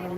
When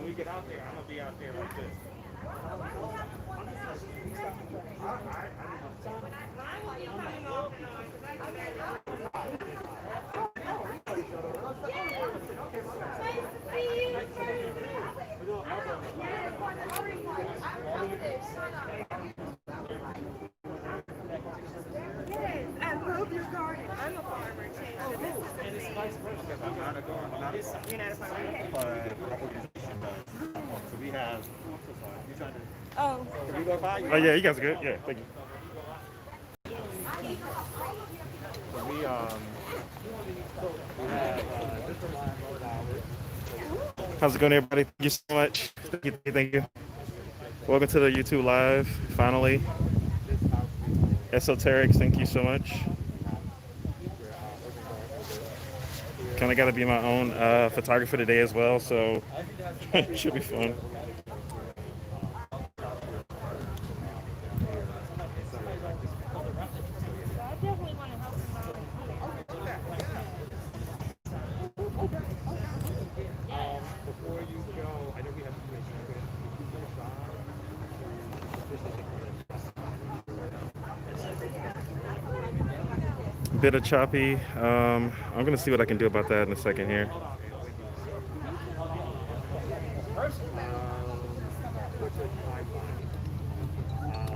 we get out there, I'm gonna be out there like this. I love your garden. I'm a farmer too. And it's vice versa. I'm not a gardener. You're not a farmer. So we have. You trying to? Oh. Can we go by? Oh yeah, you guys are good. Yeah, thank you. So we have different lines of flowers. How's it going, everybody? Thank you so much. Thank you. Welcome to the YouTube Live, finally. Esoterics, thank you so much. Kind of got to be my own photographer today as well, so it should be fun. Bit of choppy. I'm gonna see what I can do about that in a second here.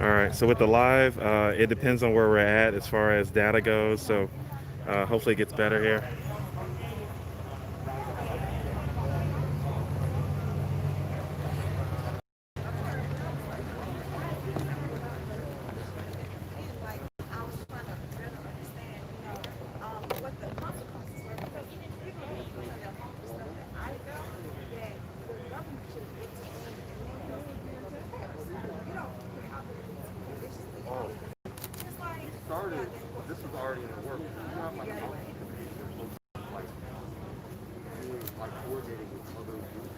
All right, so with the live, it depends on where we're at as far as data goes, so hopefully it gets better here. This was already in the works. You have like coordinating with other groups.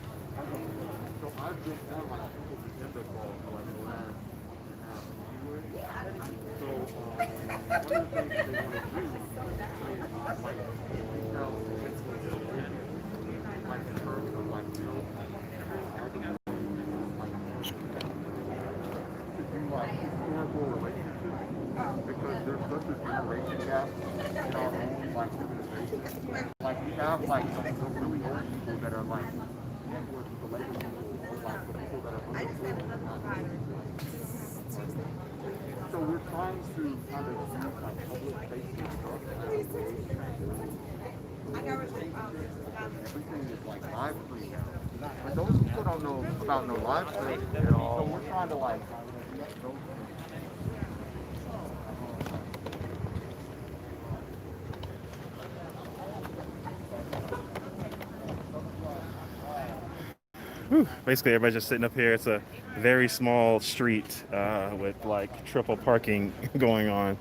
So I've just done like people's agenda calls for like the last year. So one of the things they want to do is like reach out like in terms of like to do like historical relationships. Because there's such a generation gap in our own like organization. Like we have like some really old people that are like influencing the later people, like the people that are so we're trying to kind of use like public facing stuff everything is like live stream. But those people don't know about no live stream at all. So we're trying to like Basically, everybody's just sitting up here. It's a very small street with like triple parking going on.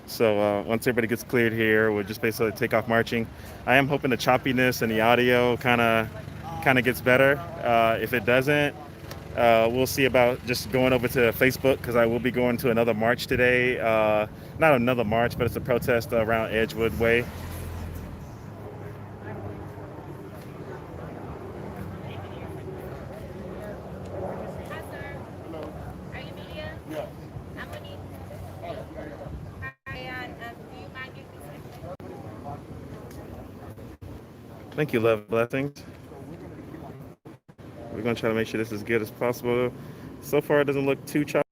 So once everybody gets cleared here, we'll just basically take off marching. I am hoping the choppiness and the audio kind of gets better. If it doesn't, we'll see about just going over to Facebook, because I will be going to another march today. Not another march, but it's a protest around Edgewood Way. Thank you, love, blessings. We're gonna try to make sure this is as good as possible. So far, it doesn't look too choppy.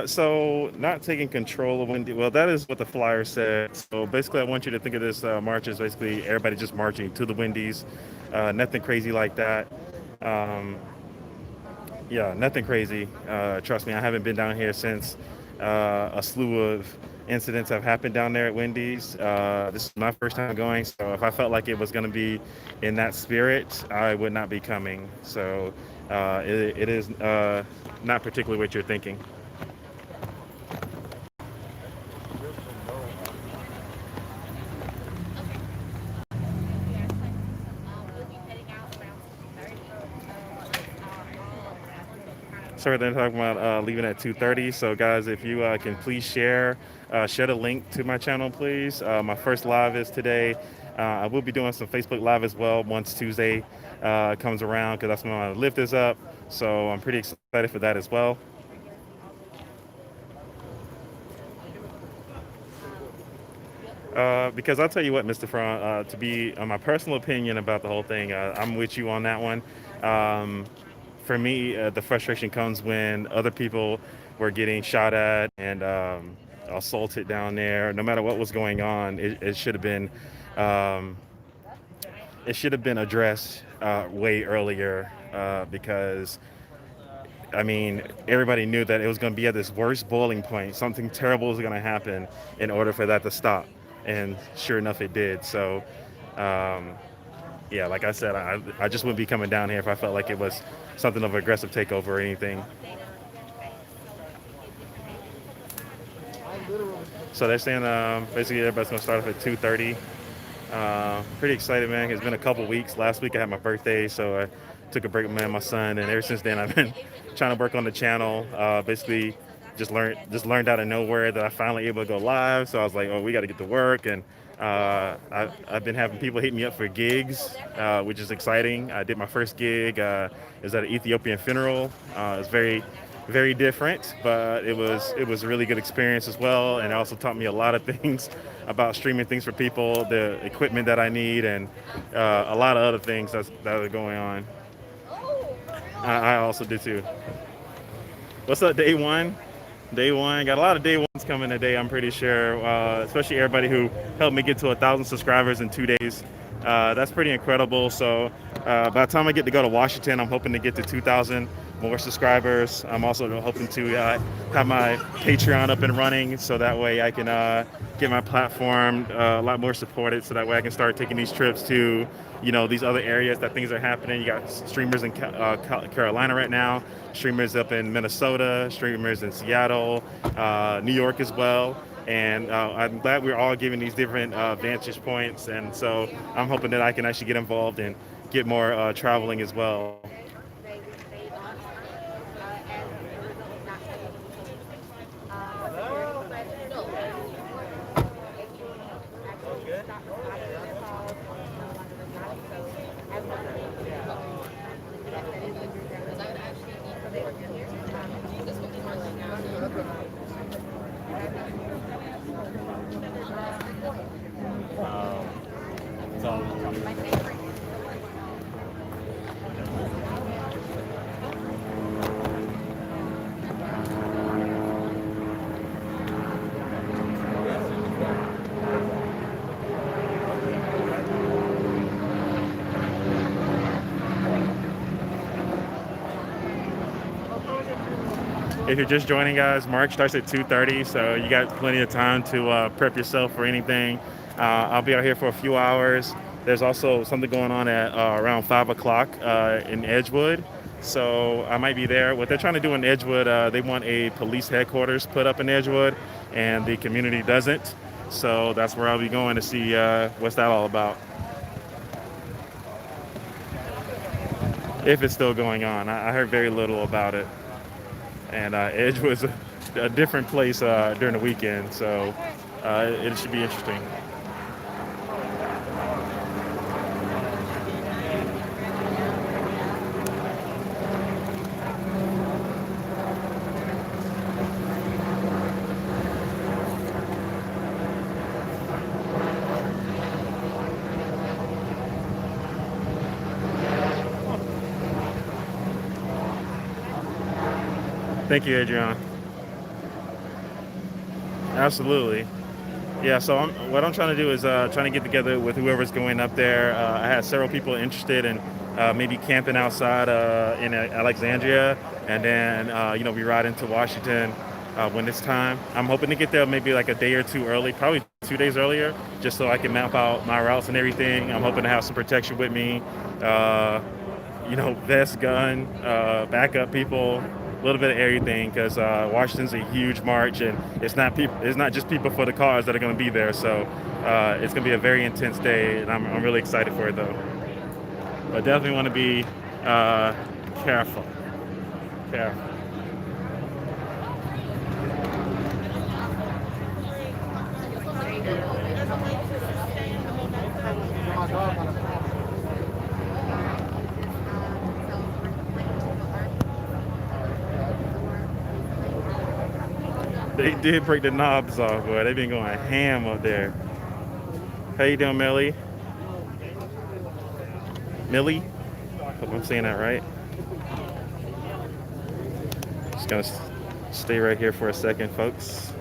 So not taking control of Wendy. Well, that is what the flyer said. So basically, I want you to think of this march as basically everybody just marching to the Wendy's. Nothing crazy like that. Um, yeah, nothing crazy. Trust me, I haven't been down here since a slew of incidents have happened down there at Wendy's. This is my first time going, so if I felt like it was going to be in that spirit, I would not be coming. So it is not particularly what you're thinking. Sorry, they're talking about leaving at 2:30. So, guys, if you can please share the link to my channel, please. My first live is today. I will be doing some Facebook Live as well once Tuesday comes around because that's when my lift is up. So I'm pretty excited for that as well. Because I'll tell you what, Mr. Frank, to be my personal opinion about the whole thing, I'm with you on that one. Um, for me, the frustration comes when other people were getting shot at and assaulted down there. No matter what was going on, it should have been um, addressed way earlier because I mean, everybody knew that it was going to be at this worst boiling point. Something terrible was going to happen in order for that to stop. And sure enough, it did. So, um, yeah, like I said, I just wouldn't be coming down here if I felt like it was something of an aggressive takeover or anything. So they're saying basically everybody's going to start off at 2:30. Pretty excited, man. It's been a couple weeks. Last week I had my birthday, so I took a break with my son, and ever since then I've been trying to work on the channel. Basically, just learned out of nowhere that I finally able to go live. So I was like, oh, we got to get to work, and I've been having people hit me up for gigs, which is exciting. I did my first gig. It was at an Ethiopian funeral. It was very different, but it was a really good experience as well, and it also taught me a lot of things about streaming things for people, the equipment that I need, and a lot of other things that are going on. I also did too. What's up, day one? Day one, got a lot of day ones coming today. I'm pretty sure, especially everybody who helped me get to 1,000 subscribers in 2 days. That's pretty incredible. So by the time I get to go to Washington, I'm hoping to get to 2,000 more subscribers. I'm also hoping to have my Patreon up and running, so that way I can get my platform a lot more supported, so that way I can start taking these trips to, these other areas that things are happening. You got streamers in Carolina right now, streamers up in Minnesota, streamers in Seattle, New York as well. And I'm glad we're all giving these different vantage points. And so I'm hoping that I can actually get involved and get more traveling as well. If you're just joining, guys, March starts at 2:30, so you got plenty of time to prep yourself for anything. I'll be out here for a few hours. There's also something going on at around 5 o'clock in Edgewood, so I might be there. What they're trying to do in Edgewood, they want a police headquarters put up in Edgewood, and the community doesn't. So that's where I'll be going to see what's that all about. If it's still going on. I heard very little about it. And Edge was a different place during the weekend, so it should be interesting. Thank you, Adrian. Absolutely. Yeah, so what I'm trying to do is trying to get together with whoever's going up there. I had several people interested in maybe camping outside in Alexandria, and then we ride into Washington when it's time. I'm hoping to get there maybe like a day or two early, probably 2 days earlier, just so I can map out my routes and everything. I'm hoping to have some protection with me. Uh, vest, gun, backup people, a little bit of everything, because Washington's a huge march, and it's not people, it's not just people for the cars that are going to be there. So it's going to be a very intense day, and I'm really excited for it though. But definitely want to be uh, careful. Careful. They did break the knobs off, boy. They've been going ham up there. How you doing, Millie? Millie? Hope I'm saying that right. Just gonna stay right here for a second, folks.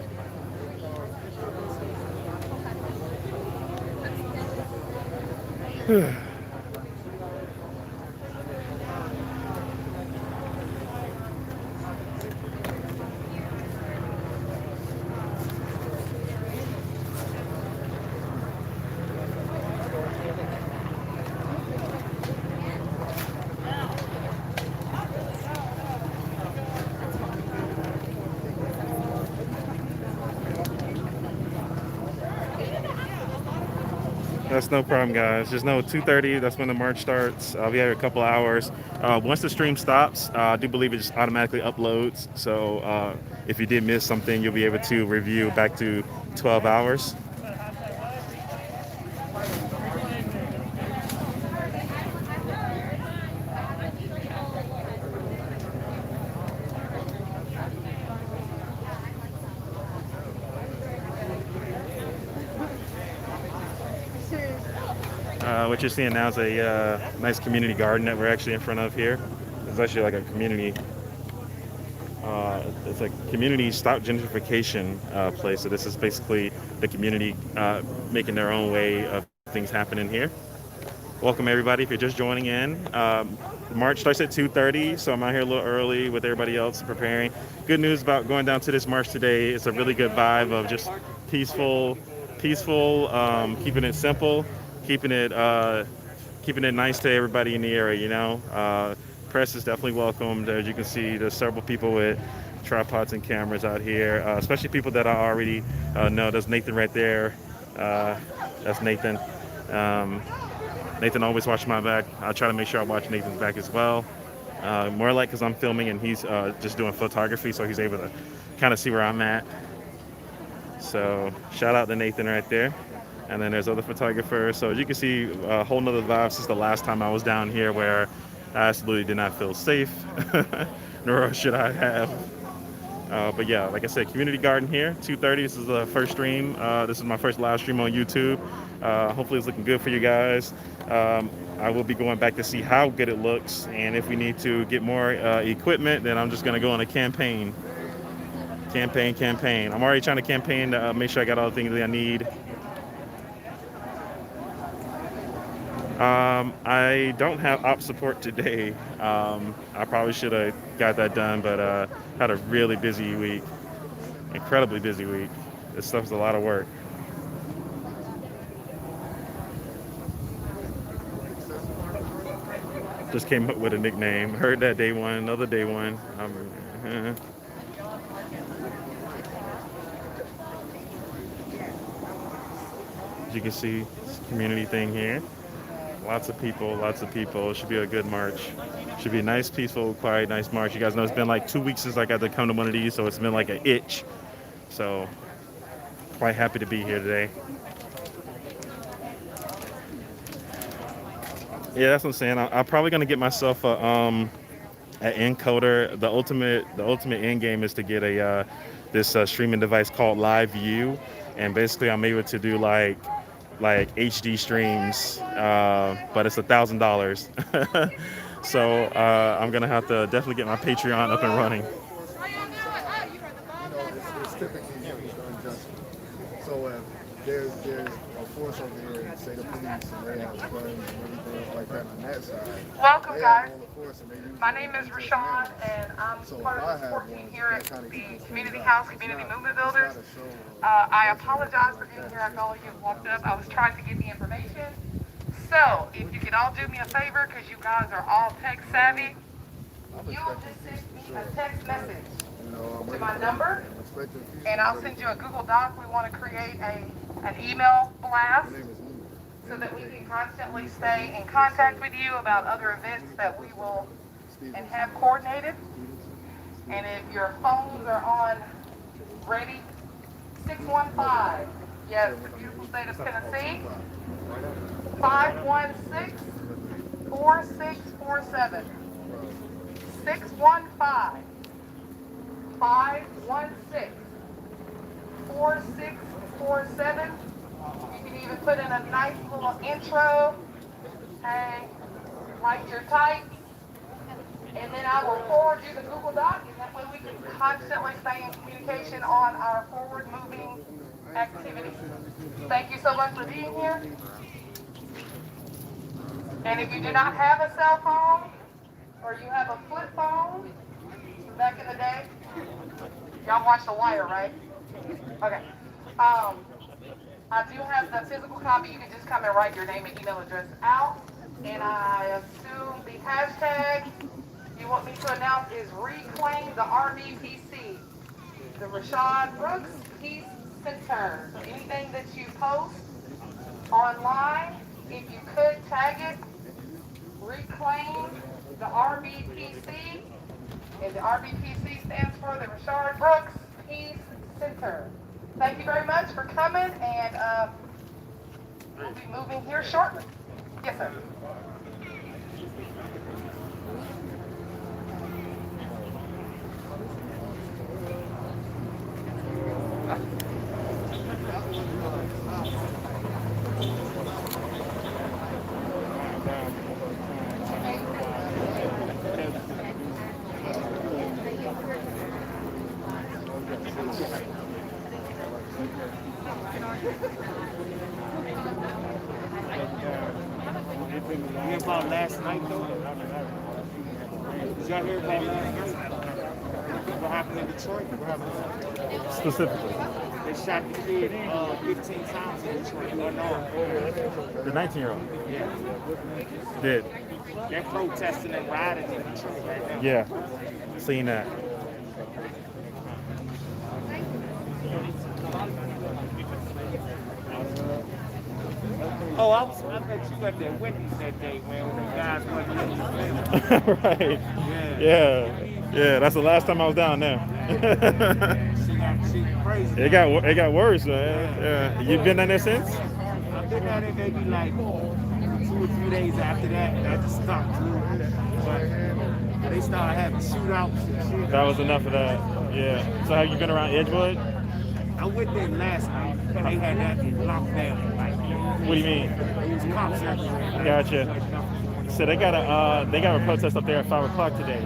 That's no problem, guys. Just know 2:30. That's when the march starts. I'll be here a couple hours. Once the stream stops, I do believe it just automatically uploads. So if you did miss something, you'll be able to review back to 12 hours. What you're seeing now is a nice community garden that we're actually in front of here. It's actually like a community. It's a community stop gentrification place. So this is basically the community making their own way of things happening here. Welcome everybody. If you're just joining in, the march starts at 2:30, so I'm out here a little early with everybody else preparing. Good news about going down to this march today. It's a really good vibe of just peaceful, keeping it simple. Keeping it nice to everybody in the area, Press is definitely welcomed. As you can see, there's several people with tripods and cameras out here, especially people that I already know. There's Nathan right there. That's Nathan. Nathan always watches my back. I try to make sure I watch Nathan's back as well. More like because I'm filming and he's just doing photography, so he's able to kind of see where I'm at. So shout out to Nathan right there. And then there's other photographers. So as you can see, a whole nother vibe since the last time I was down here, where I absolutely did not feel safe, nor should I have. But yeah, like I said, community garden here, 2:30. This is the first stream. This is my first live stream on YouTube. Hopefully it's looking good for you guys. I will be going back to see how good it looks. And if we need to get more equipment, then I'm just going to go on a campaign. Campaign. I'm already trying to campaign to make sure I got all the things that I need. I don't have op support today. I probably should have got that done, but had a really busy week, incredibly busy week. This stuff's a lot of work. Just came up with a nickname. Heard that day one, another day one. As you can see, it's a community thing here. Lots of people. It should be a good march. Should be a nice, peaceful, quiet, nice march. You guys know it's been like 2 weeks since I got to come to one of these, so it's been like an itch. So, quite happy to be here today. Yeah, that's what I'm saying. I'm probably gonna get myself an encoder. The ultimate end game is to get this streaming device called Live View, and basically I'm able to do like HD streams, but it's $1,000. So I'm gonna have to definitely get my Patreon up and running. Welcome, guys. My name is Rayshard, and I'm part of the support team here at the Community House Community Movement Builders. I apologize for getting here after all of you have walked up. I was trying to get the information. So, if you could all do me a favor, because you guys are all tech savvy, you'll just send me a text message to my number, and I'll send you a Google Doc. We want to create an email blast so that we can constantly stay in contact with you about other events that we will and have coordinated. And if your phones are on ready, 615, yes, the beautiful state of Tennessee, 516-4647. 615-516-4647. You can even put in a nice little intro, hey, like your type, and then I will forward you the Google Doc, and that way we can constantly stay in communication on our forward-moving activities. Thank you so much for being here. And if you do not have a cell phone, or you have a flip phone, back in the day, y'all watch The Wire, right? Okay. I do have the physical copy. You can just come and write your name and email address out. And I assume the hashtag you want me to announce is Reclaim the RBPC, the Rayshard Brooks Peace Center. So anything that you post online, if you could tag it, Reclaim the RBPC, and the RBPC stands for the Rayshard Brooks Peace Center. Thank you very much for coming, and we'll be moving here shortly. Yes, sir. You hear about last night though? Did y'all hear about last night? What happened in Detroit? What happened? Specifically, They shot the kid 15 times in Detroit. You know? the 19-year-old Yeah. did. They're protesting and rioting in Detroit right now. Yeah, seen that. Oh, I bet you at that Wendy's that day, man, when the guys wasn't letting you Right. Yeah. That's the last time I was down there. She crazy. It got worse, man. Yeah. You've been down there since? I've been down there maybe like 2 or 3 days after that, and I just stopped too. But they started having shootouts and shit. That was enough of that. Yeah. So have you been around Edgewood? I went there last night, and they had that locked down. Like, What do you mean? it was cops everywhere. Gotcha. So they got a protest up there at 5 o'clock today.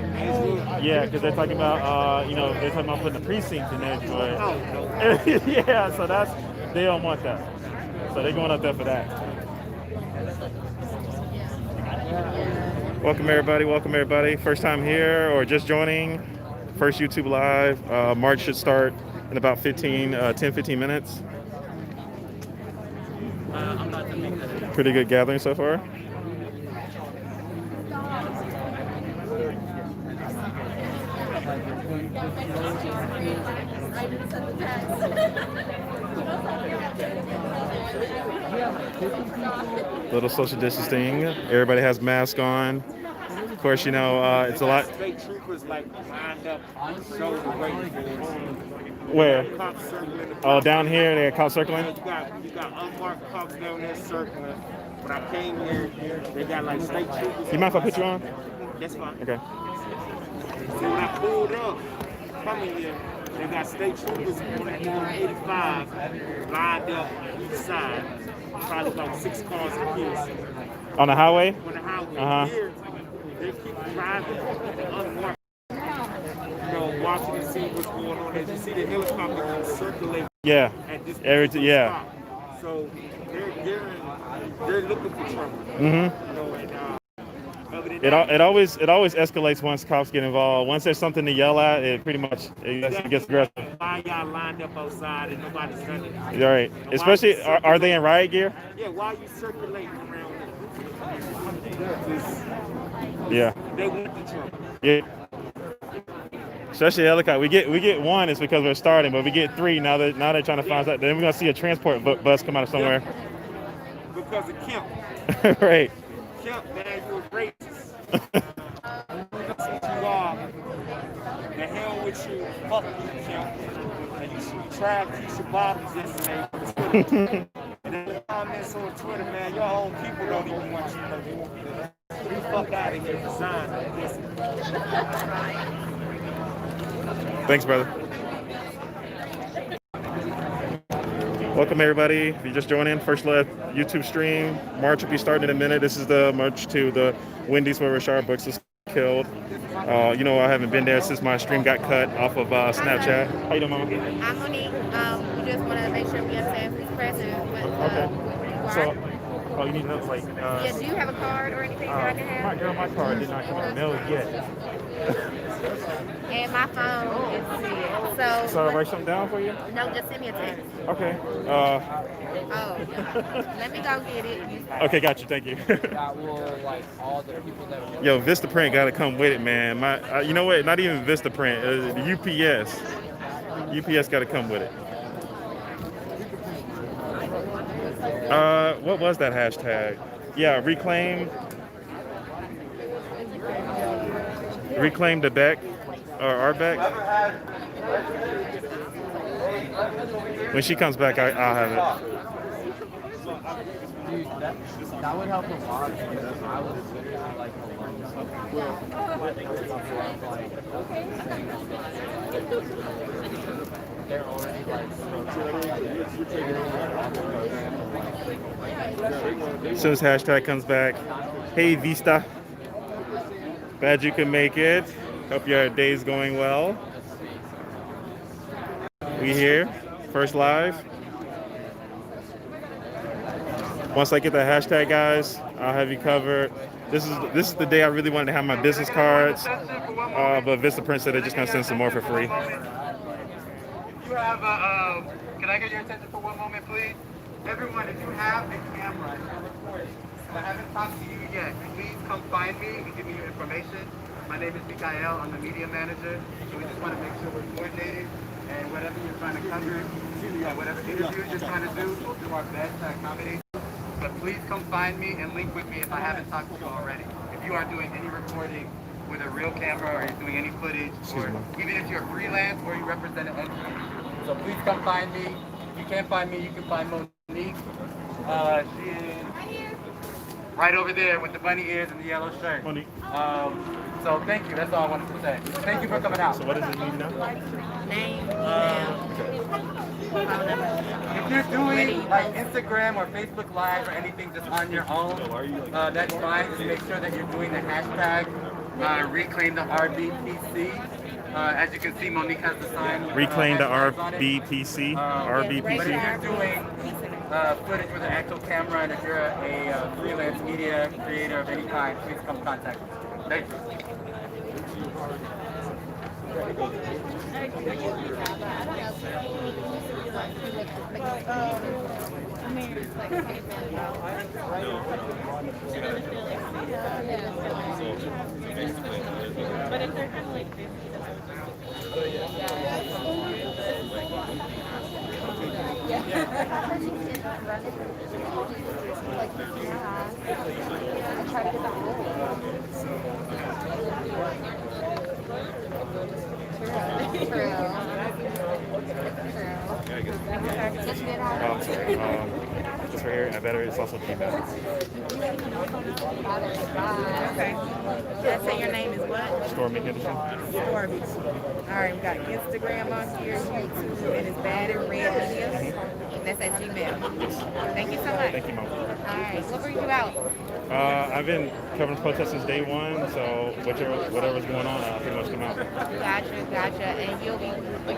Yeah, because they're talking about they're talking about putting a precinct in Edgewood. Yeah, so they don't want that. So they're going up there for that. Welcome everybody. First time here or just joining. First YouTube Live. March should start in about 10-15 minutes. Pretty good gathering so far. Little social distancing. Everybody has masks on. Of course, it's a lot. State troopers like lined up, shoulder waiting for us. Where? Cops circling the Oh, down here, they're caught circling. You got unmarked cops down there circling. When I came here, they got like state troopers. You mind if I put you on? That's fine. Okay. So when I pulled up, coming here, they got state troopers on 85 lined up each side. Probably like 6 cars apiece. On the highway? On the highway. Uh-huh. Here, they keep driving unmarked. Watching and see what's going on. As you see the helicopter circulating Yeah. at this Yeah. spot. So they're they're looking for trouble. Mm-hmm. You know, and other than that, It always escalates once cops get involved. Once there's something to yell at, it pretty much it gets aggressive. why y'all lined up outside and nobody's done it? All right. And why Especially, you are they in riot gear? Yeah, why you circulating around them? Yeah. They want the trouble. Yeah. Especially helicopter. We get one, it's because we're starting, but we get three now. They're trying to find out. Then we're gonna see a transport bus come out of somewhere. Because of Kemp. Right. Kemp, man, you're a racist. That's what you are. The hell with you. Fuck you, Kemp. And you tried to keep your bottoms yesterday on Twitter. And then the comments on Twitter, man, your own people don't even want you no more. You fuck out of here, resign. Listen. Thanks, brother. Welcome, everybody. If you just joined in, first live YouTube stream. March will be starting in a minute. This is the march to the Wendy's where Rayshard Brooks was killed. You know, I haven't been there since my stream got cut off of Snapchat. How you doing, Mama? I'm Monique. We just want to make sure we understand who's present. Okay. So, you need to know, like... yeah, do you have a card or anything that I can have? My card did not come in the mail yet. And my phone is dead. So write something down for you? No, just send me a text. Okay. Oh, let me go get it. Okay, got you. Thank you. Yo, Vistaprint got to come with it, man. You know what? Not even Vistaprint. UPS. UPS got to come with it. What was that hashtag? Yeah, reclaim the Beck or our Beck. When she comes back, I'll have it. Dude, that would help a lot because I was literally like they're already As soon as hashtag comes back, hey Vista, glad you can make it. Hope your day's going well. We here, first live. Once I get the hashtag, guys, I'll have you covered. This is the day I really wanted to have my business cards, but Vistaprint said they're just gonna send some more for free. You have can I get your attention for one moment, please? Everyone, if you have a camera and you're recording, and I haven't talked to you yet, please come find me and give me your information. My name is Mikael, I'm the media manager, so we just want to make sure we're coordinated, and whatever you're trying to cover, whatever interviews you're trying to do, we'll do our best to accommodate. But please come find me and link with me if I haven't talked to you already. If you are doing any recording with a real camera or you're doing any footage, or even if you're freelance or you represent an entity. So please come find me. If you can't find me, you can find Monique. She is right over there with the bunny ears and the yellow shirt. Monique. So thank you. That's all I wanted to say. Thank you for coming out. So what does it mean now? Name, email, phone number. If you're doing like Instagram or Facebook Live or anything just on your own, that's fine. Just make sure that you're doing the hashtag reclaim the RBPC. As you can see, Monique has the sign. Reclaim the hashtags on it. RBPC. But RBPC. if you're doing footage with an actual camera and if you're a freelance media creator of any kind, please come contact me. Thank you. But if they're kind of like This right here, I better. It's also Gmail. okay. Let's say your name is what? Stormy Henderson. Stormy. All right, we got Instagram on here, YouTube, and it's Bad and Red Media. And that's at Gmail. Thank you so much. Thank you, Mom. right. What brings you out? I've been covering protests since day one, so whatever's going on, I'll pretty much come out. Gotcha. And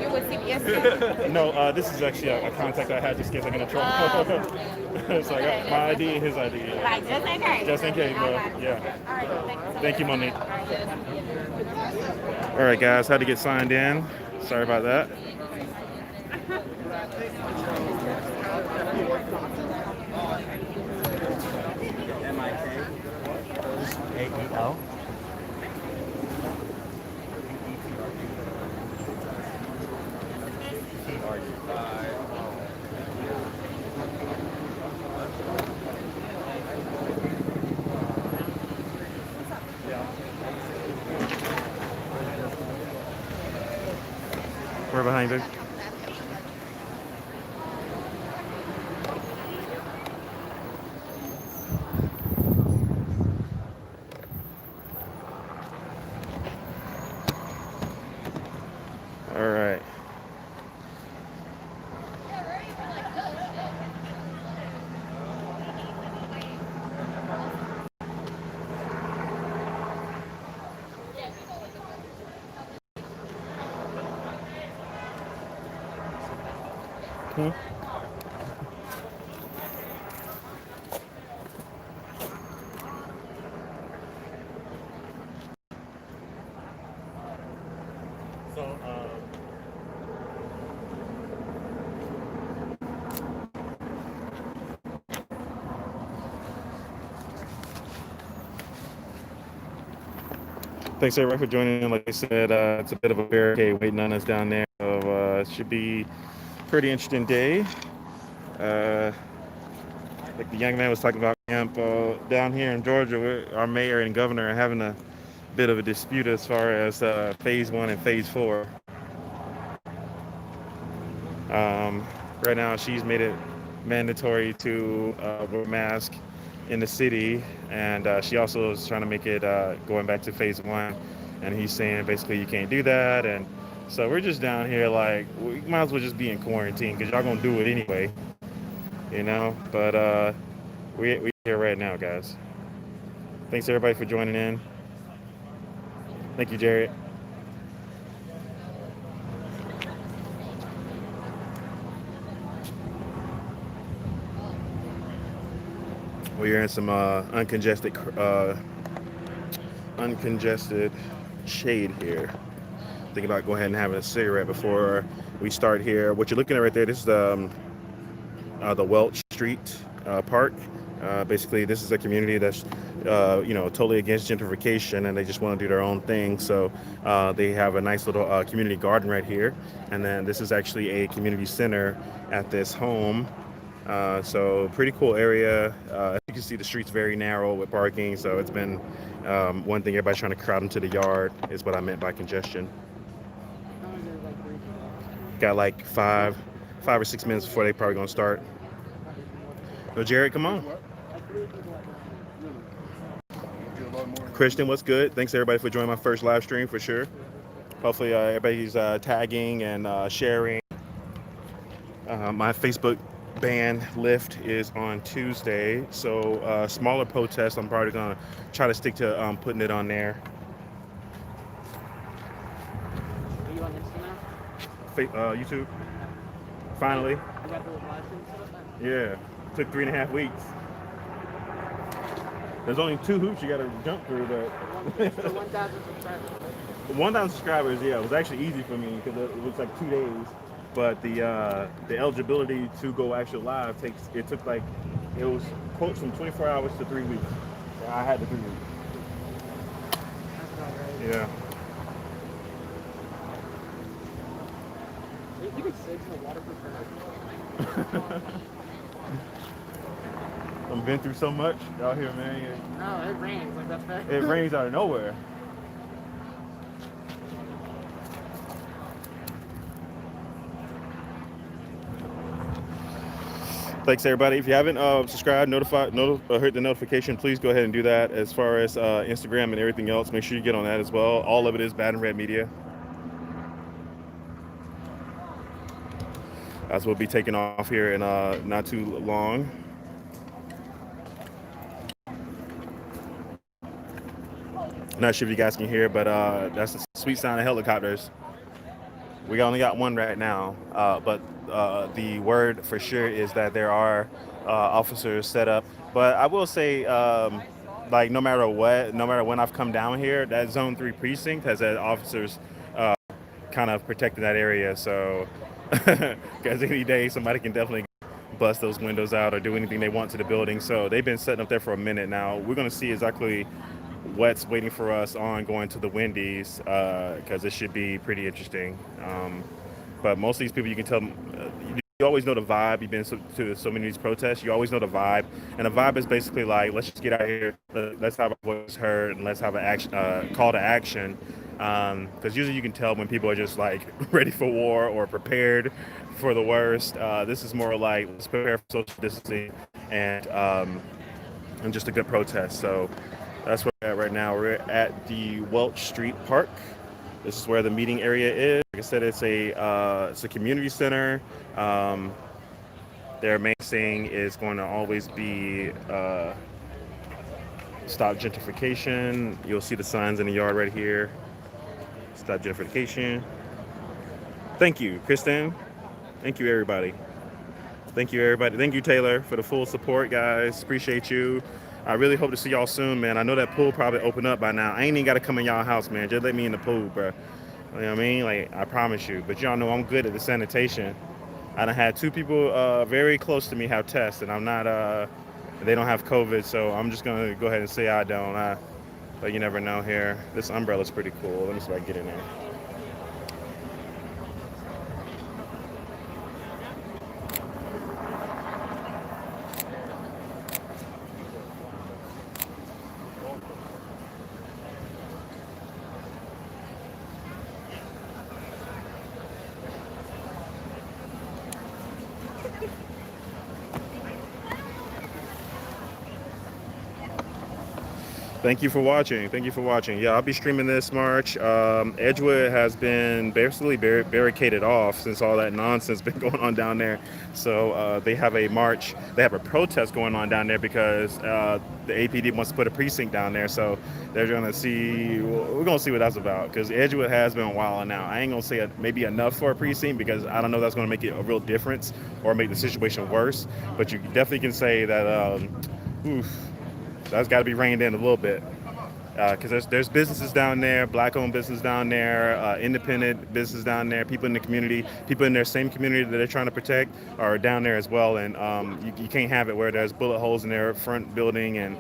you're with CPS too? No, this is actually a contact I had just in case I get in trouble. So I got my ID and his ID. Like, just in case. Just in case, bro. Yeah. All right, well, thank you so Thank you, much. Monique. All right, guys, had to get signed in. Sorry about that. M-I-K-A-E-L. We're behind you. All right. Hmm? So, thanks everybody for joining in. Like I said, it's a bit of a barricade waiting on us down there. So it should be a pretty interesting day. Like the young man was talking about camp down here in Georgia, our mayor and governor are having a bit of a dispute as far as phase 1 and phase 4. Right now, she's made it mandatory to wear a mask in the city, and she also is trying to make it going back to phase 1, and he's saying basically you can't do that, and so we're just down here like we might as well just be in quarantine because y'all gonna do it anyway, you know. But we here right now, guys. Thanks everybody for joining in. Thank you, Jared. We're in some uncongested shade here. Thinking about going ahead and having a cigarette before we start here. What you're looking at right there, this is the Welch Street Park. Basically, this is a community that's totally against gentrification, and they just want to do their own thing. So they have a nice little community garden right here, and then this is actually a community center at this home. So pretty cool area. You can see the street's very narrow with parking, so it's been one thing. Everybody's trying to crowd into the yard is what I meant by congestion. Got like five or 6 minutes before they probably gonna start. No, Jared, come on. Christian, what's good? Thanks everybody for joining my first live stream for sure. Hopefully everybody's tagging and sharing. My Facebook ban lift is on Tuesday, so smaller protests. I'm probably gonna try to stick to putting it on there. Are you on Instagram? YouTube. Finally. You got the live stream set up? Yeah. Took 3.5 weeks. There's only 2 hoops you gotta jump through, but 1,000 subscribers. 1,000 subscribers, yeah, it was actually easy for me because it was like 2 days. But the eligibility to go actually live it was quotes from 24 hours to 3 weeks. I had the 3 weeks. That's about right. Yeah. You can save some waterproof bag. I've been through so much out here, man. No, it rains. Like, that's fair. It rains out of nowhere. Thanks everybody. If you haven't subscribed, hit the notification, please go ahead and do that. As far as Instagram and everything else, make sure you get on that as well. All of it is Bad and Red Media. As we'll be taking off here in not too long. Not sure if you guys can hear, but that's the sweet sound of helicopters. We only got one right now, but the word for sure is that there are officers set up. But I will say, like no matter what, no matter when I've come down here, that Zone 3 precinct has had officers kind of protecting that area. So, because any day somebody can definitely bust those windows out or do anything they want to the building. So they've been setting up there for a minute now. We're going to see exactly what's waiting for us on going to the Wendy's because it should be pretty interesting. But most of these people, you can tell, you always know the vibe. You've been to so many of these protests. You always know the vibe, and the vibe is basically like, let's just get out here, let's have a voice heard, and let's have an action, call to action. Because usually you can tell when people are just like ready for war or prepared for the worst. This is more like let's prepare for social distancing and just a good protest. So that's where we're at right now. We're at the Welch Street Park. This is where the meeting area is. Like I said, it's a community center. Their main thing is going to always be stop gentrification. You'll see the signs in the yard right here. Stop gentrification. Thank you, Kristen. Thank you, everybody. Thank you, everybody. Thank you, Taylor, for the full support, guys. Appreciate you. I really hope to see y'all soon, man. I know that pool probably opened up by now. I ain't even got to come in y'all house, man. Just let me in the pool, bro. You know what I mean? Like, I promise you. But y'all know I'm good at the sanitation. I done had 2 people very close to me have tests, and I'm not, they don't have COVID, so I'm just going to go ahead and say I don't. But you never know here. This umbrella's pretty cool. Let me see if I can get in there. Thank you for watching. Thank you for watching. Yeah, I'll be streaming this March. Edgewood has been basically barricaded off since all that nonsense been going on down there. So they have a march. They have a protest going on down there because the APD wants to put a precinct down there. So they're going to see. We're going to see what that's about because Edgewood has been wilding now. I ain't going to say maybe enough for a precinct because I don't know if that's going to make it a real difference or make the situation worse. But you definitely can say that. That's got to be reined in a little bit because there's businesses down there, black-owned business down there, independent business down there, people in the community, people in their same community that they're trying to protect are down there as well. And you can't have it where there's bullet holes in their front building and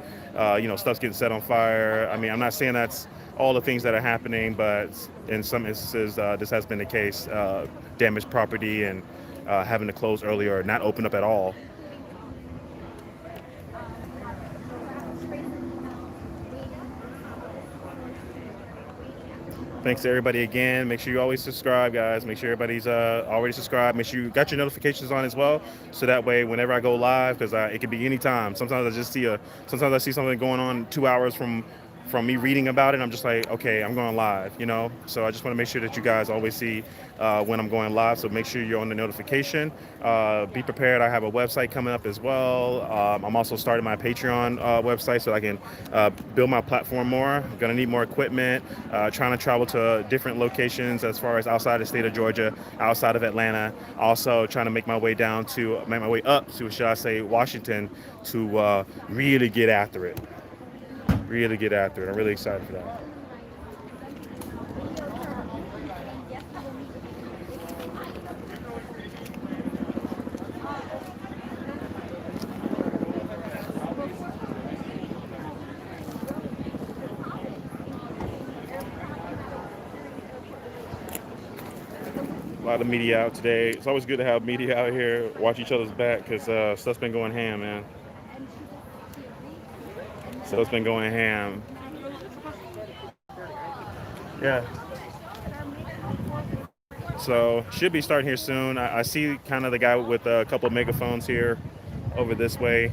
stuff's getting set on fire. I mean, I'm not saying that's all the things that are happening, but in some instances, this has been the case. Damaged property and having to close early or not open up at all. Thanks to everybody again. Make sure you always subscribe, guys. Make sure everybody's already subscribed. Make sure you got your notifications on as well, so that way whenever I go live, because it can be any time. Sometimes I see something going on 2 hours from me reading about it. I'm just like, okay, I'm going live, So I just want to make sure that you guys always see when I'm going live. So make sure you're on the notification. Be prepared. I have a website coming up as well. I'm also starting my Patreon website so I can build my platform more. I'm going to need more equipment. Trying to travel to different locations as far as outside the state of Georgia, outside of Atlanta. Also trying to make my way up to, should I say, Washington to really get after it. I'm really excited for that. A lot of media out today. It's always good to have media out here, watch each other's back, because stuff's been going ham, man. Stuff's been going ham. Yeah. So, should be starting here soon. I see kind of the guy with a couple of megaphones here over this way.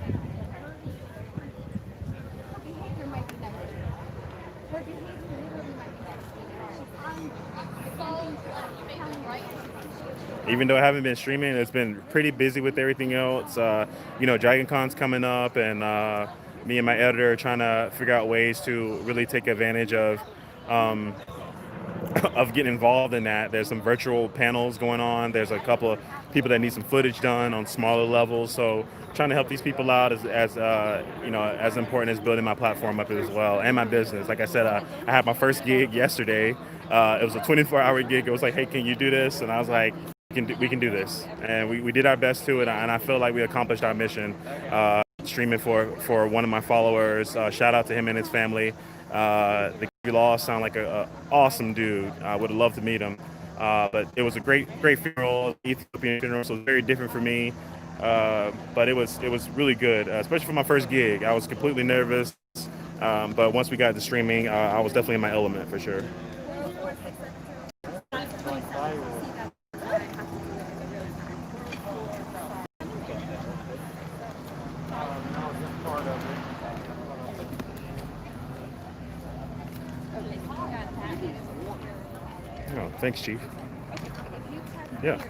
Even though I haven't been streaming, it's been pretty busy with everything else. DragonCon's coming up, and me and my editor are trying to figure out ways to really take advantage um, of getting involved in that. There's some virtual panels going on. There's a couple of people that need some footage done on smaller levels. So trying to help these people out is as as important as building my platform up as well, and my business. Like I said, I had my first gig yesterday. It was a 24-hour gig. It was like, hey, can you do this? And I was like, we can do this. And we did our best to it, and I feel like we accomplished our mission. Streaming for one of my followers. Shout out to him and his family. The we lost sound like a awesome dude. I would have loved to meet him. But it was a great funeral, Ethiopian funeral, so it was very different for me. But it was really good, especially for my first gig. I was completely nervous, but once we got to streaming, I was definitely in my element for sure. Oh, thanks, Chief. Yeah.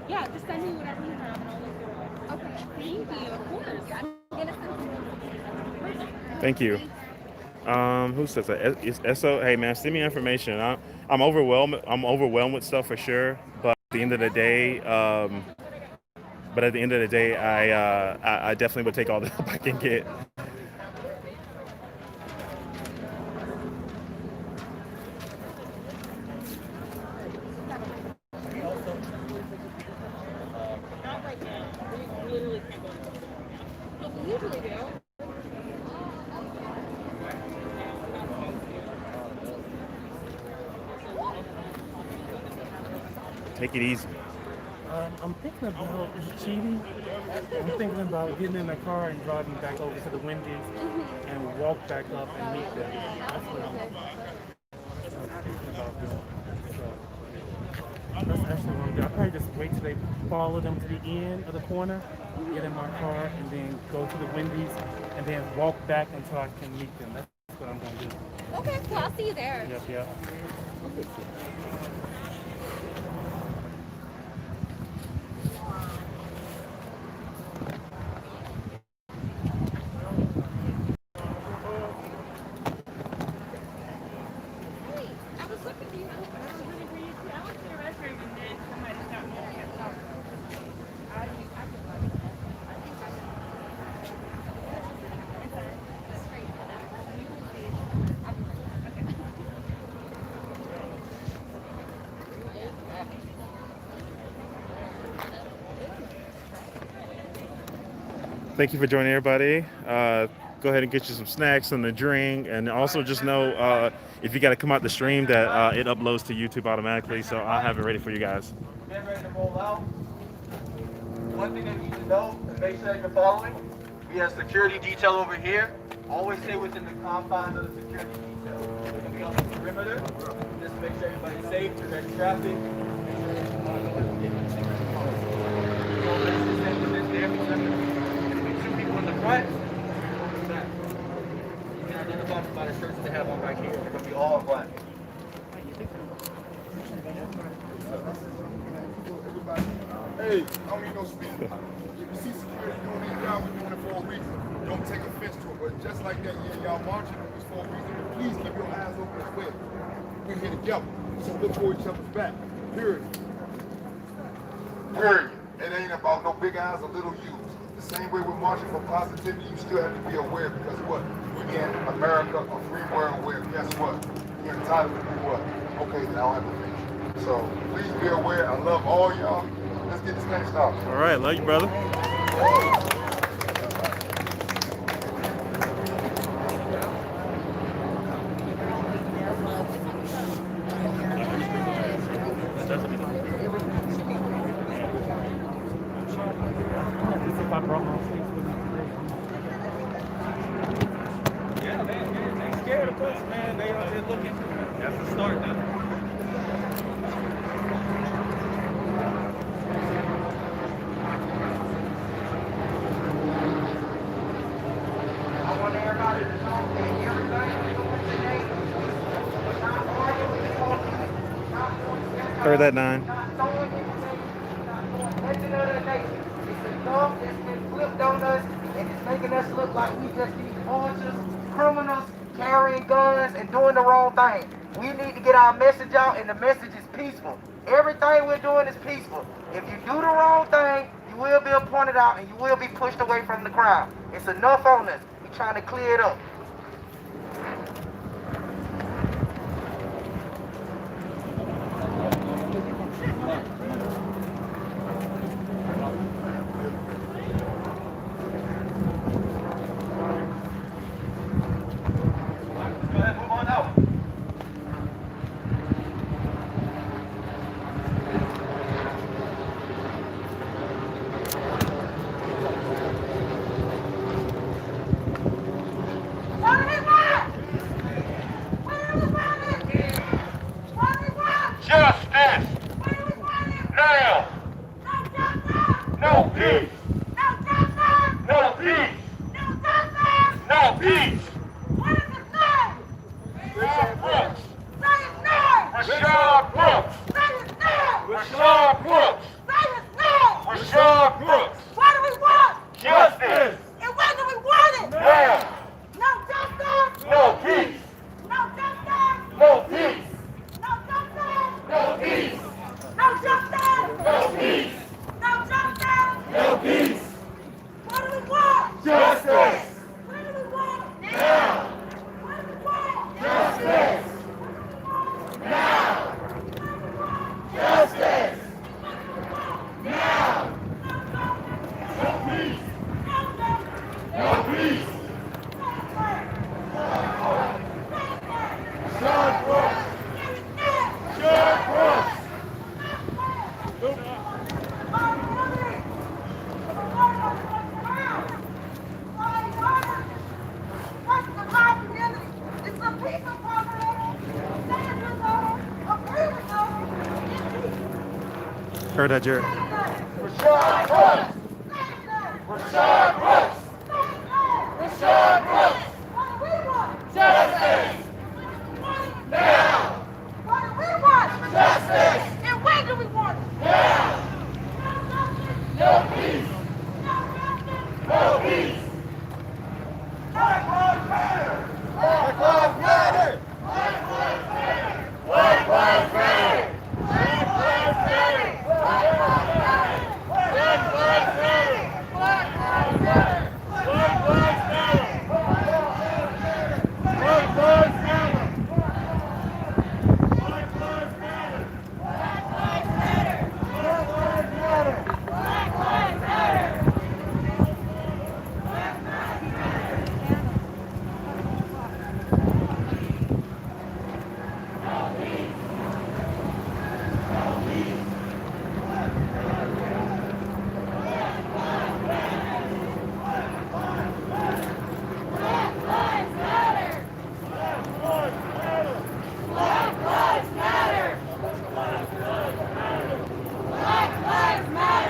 Yeah, just send me whatever you have and I'll look through it. Okay, thank you. Of course. I'm gonna send you. Thank you. Who says that? It's SO. Hey man, send me information. I'm overwhelmed. I'm overwhelmed with stuff for sure. But at the end of the day, I definitely would take all the help I can get. Take it easy. I'm thinking about cheating. I'm thinking about getting in the car and driving back over to the Wendy's and walk back up and meet them. That's what I'm thinking about doing. So that's actually what I'm doing. I'll probably just wait till they follow them to the end of the corner, get in my car, and then go to the Wendy's and then walk back until I can meet them. That's what I'm going to do. Okay, well, I'll see you there. Yep. Thank you for joining everybody. Go ahead and get you some snacks and a drink, and also just know if you got to come out the stream that it uploads to YouTube automatically, so I'll have it ready for you guys. Get ready to roll out. One thing that you need to know is make sure that you're following. We have security detail over here. Always stay within the confines of the security detail. We're going to be on the perimeter. Just make sure everybody's safe, direct traffic. Two people in the front. You can identify them by the shirts they have on right here. They're going to be all black. Hey, I don't need no speed. If you see security doing their job, we're doing it for a reason. Don't take offense to it. But just like that, y'all marching it's for a reason. Please keep your eyes open as well. We're here together. So look for each other's back. Period. Period. It ain't about no big eyes or little U's. The same way we're marching for positivity, you still have to be aware because what? We're in America, a free world where, guess what? You're entitled to do what? Okay, then I don't have to finish. So please be aware. I love all y'all. Let's get this thing started. All right, love you, brother. If I brought my face with me today. Yeah, they scared of us, man. They out there looking. That's the start now. Heard that, Nine. Not throwing anything, not doing nothing of the nature. It's a thumb that's been flipped on us, and it's making us look like we just these vultures, criminals, carrying guns, and doing the wrong thing. We need to get our message out, and the message is peaceful. Everything we're doing is peaceful. If you do the wrong thing, you will be pointed out, and you will be pushed away from the crowd. It's enough on us. We're trying to clear it up. Justice! Now! No peace! No peace! No peace! Rayshard Brooks! Rayshard Brooks! Rayshard Brooks! Rayshard Brooks! What do we want? Justice! And when do we want it? Now! No justice! No peace! No justice! No peace! No justice! No peace! No justice! No peace! No justice! No peace! What do we want? Justice! What do we want? Now! What do we want? Justice! Now! Justice! Now! No peace! No peace! Rayshard Brooks! Rayshard Brooks! Heard that, Jared. Rayshard Brooks! Rayshard Brooks! Rayshard Brooks! Justice! Now! What do we want? Justice! And when do we want it? Now! No peace! No peace! Black Lives Matter! Black Lives Matter! Black Lives Matter! Black Lives Matter! Black Lives Matter! Black Lives Matter! Black Lives Matter! Black Lives Matter! Black Lives Matter! Black Lives Matter! Black Lives Matter! Black Lives Matter! Black Lives Matter! Black Lives Matter!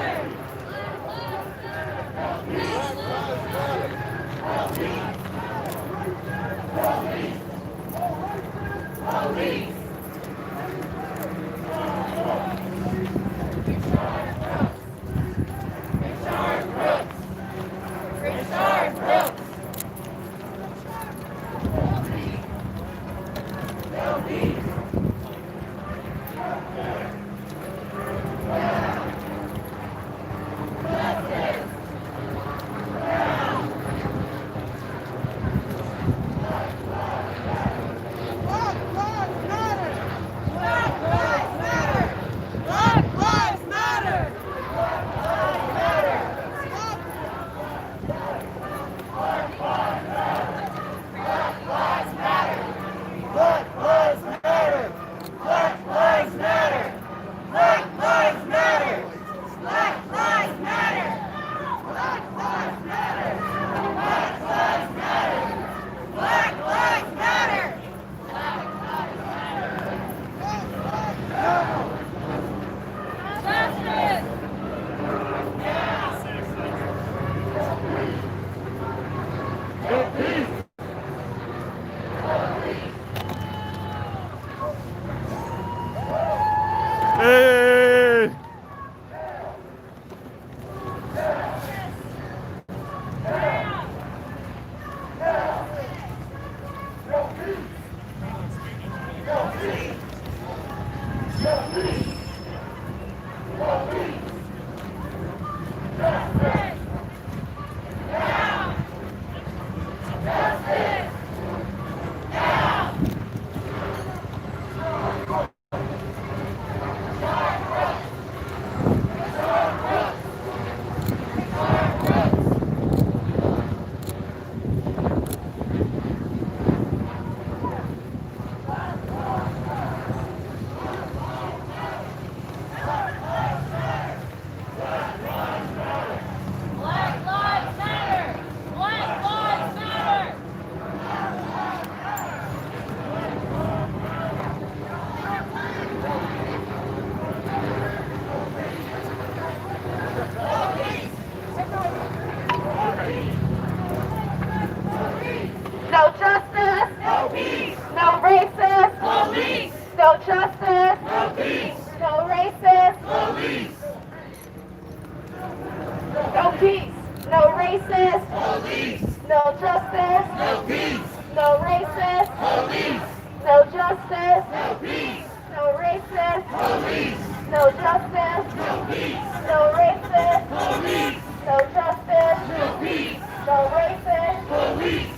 No justice. No peace. No racist. Police. No justice. No peace. No racist. Police. No justice. No peace. No racist. Police. No justice. No peace. No racist. Police.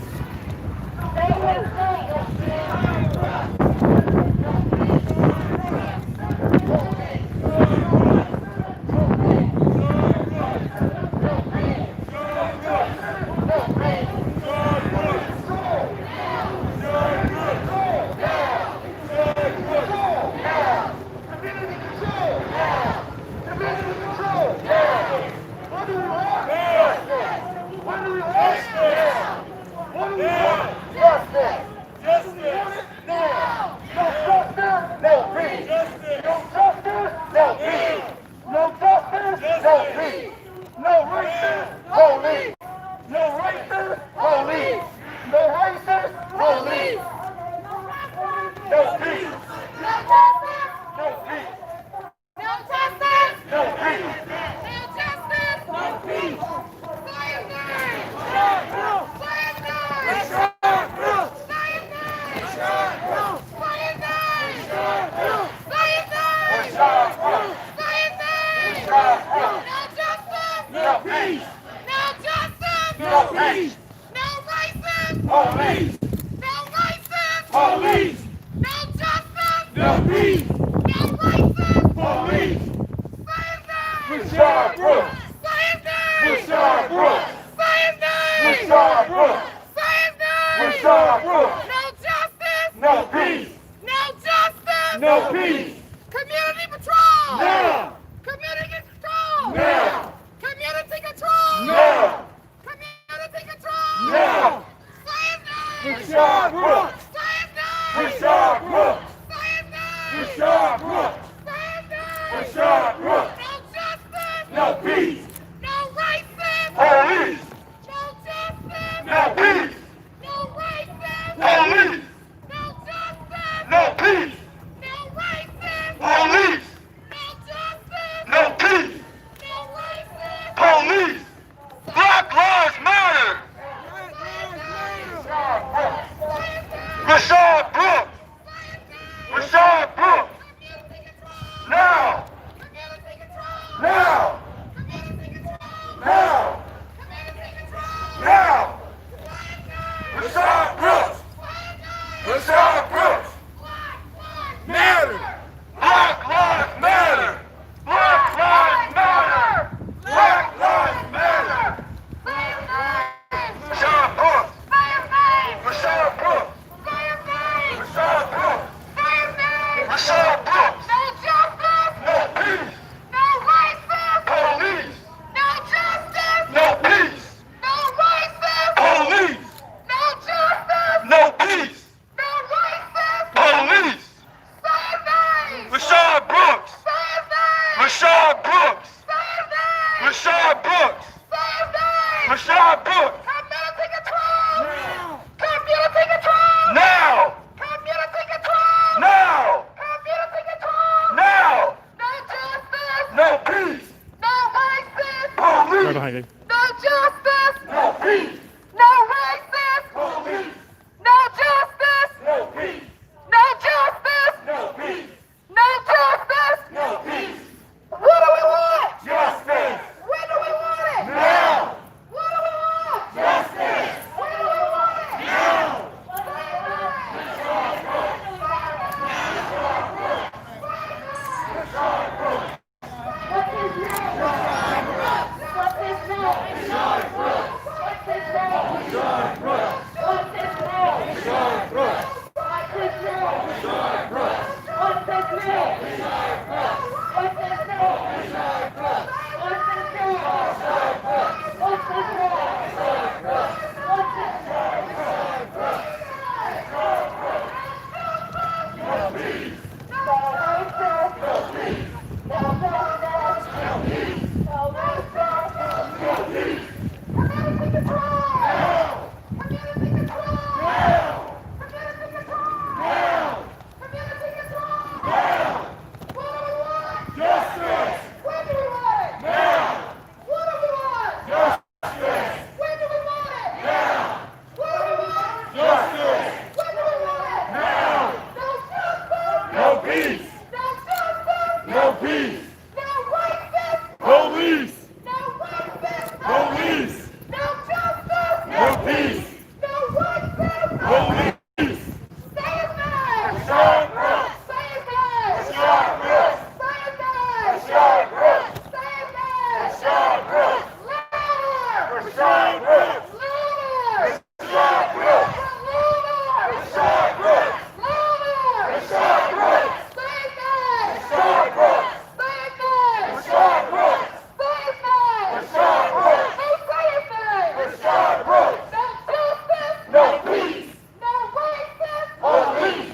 Stay with Rayshard Brooks! Rayshard Brooks! Rayshard Brooks! Rayshard Brooks! No justice! No peace! No justice! No peace! Community patrol! Now! Community control! Now! Community control! Now! Community control! Now! Slave name! Rayshard Brooks! Slave name! Rayshard Brooks! Slave name! Rayshard Brooks! Slave name! Rayshard Brooks! No justice! No peace! No racist! Police! No justice! No peace! No racist! Police! No justice! No peace! No racist! Police! No justice! No peace! No racist! Police! Black Lives Matter! Rayshard Brooks! Rayshard Brooks! Now! Now! Now! Now! Rayshard Brooks! Rayshard Brooks! Matter! Black Lives Matter! Black Lives Matter! Black Lives Matter! Rayshard Brooks! Rayshard Brooks! Rayshard Brooks! Rayshard Brooks! No justice! No peace! No racist! Police! No justice! No peace! No racist! Police! No justice! No peace! No racist! Police! Save name! Rayshard Brooks! Save name! Rayshard Brooks! Save name! Rayshard Brooks! Save name! Rayshard Brooks! Community control! Community control! Now! Community control! Now! Community control! Now! No justice! No peace! No racist! Right Police! behind you. No justice! No peace! No racist! Police! No justice! No peace! No justice! No peace! No justice! No peace! What do we want? Justice! When do we want it? Now! What do we want? Justice! When do we want it? Now! What's his name? What's his name? What's his name? What's his name? What's his name? What's his name? What's his name? What's his name? What's his peace. No racist. Police. Say his name. Rayshard Brooks. Say his name. Rayshard Brooks. Say his name. Rayshard Brooks. Say his name. Rayshard Brooks. Louder. Rayshard Brooks. Louder. Rayshard Brooks. Louder. Rayshard Brooks. Louder. Rayshard Brooks. Say his name. Rayshard Brooks. Say his name. Rayshard Brooks. Say his name. Rayshard Brooks. Who say his name? Rayshard Brooks. No justice. No peace. No racist. Police.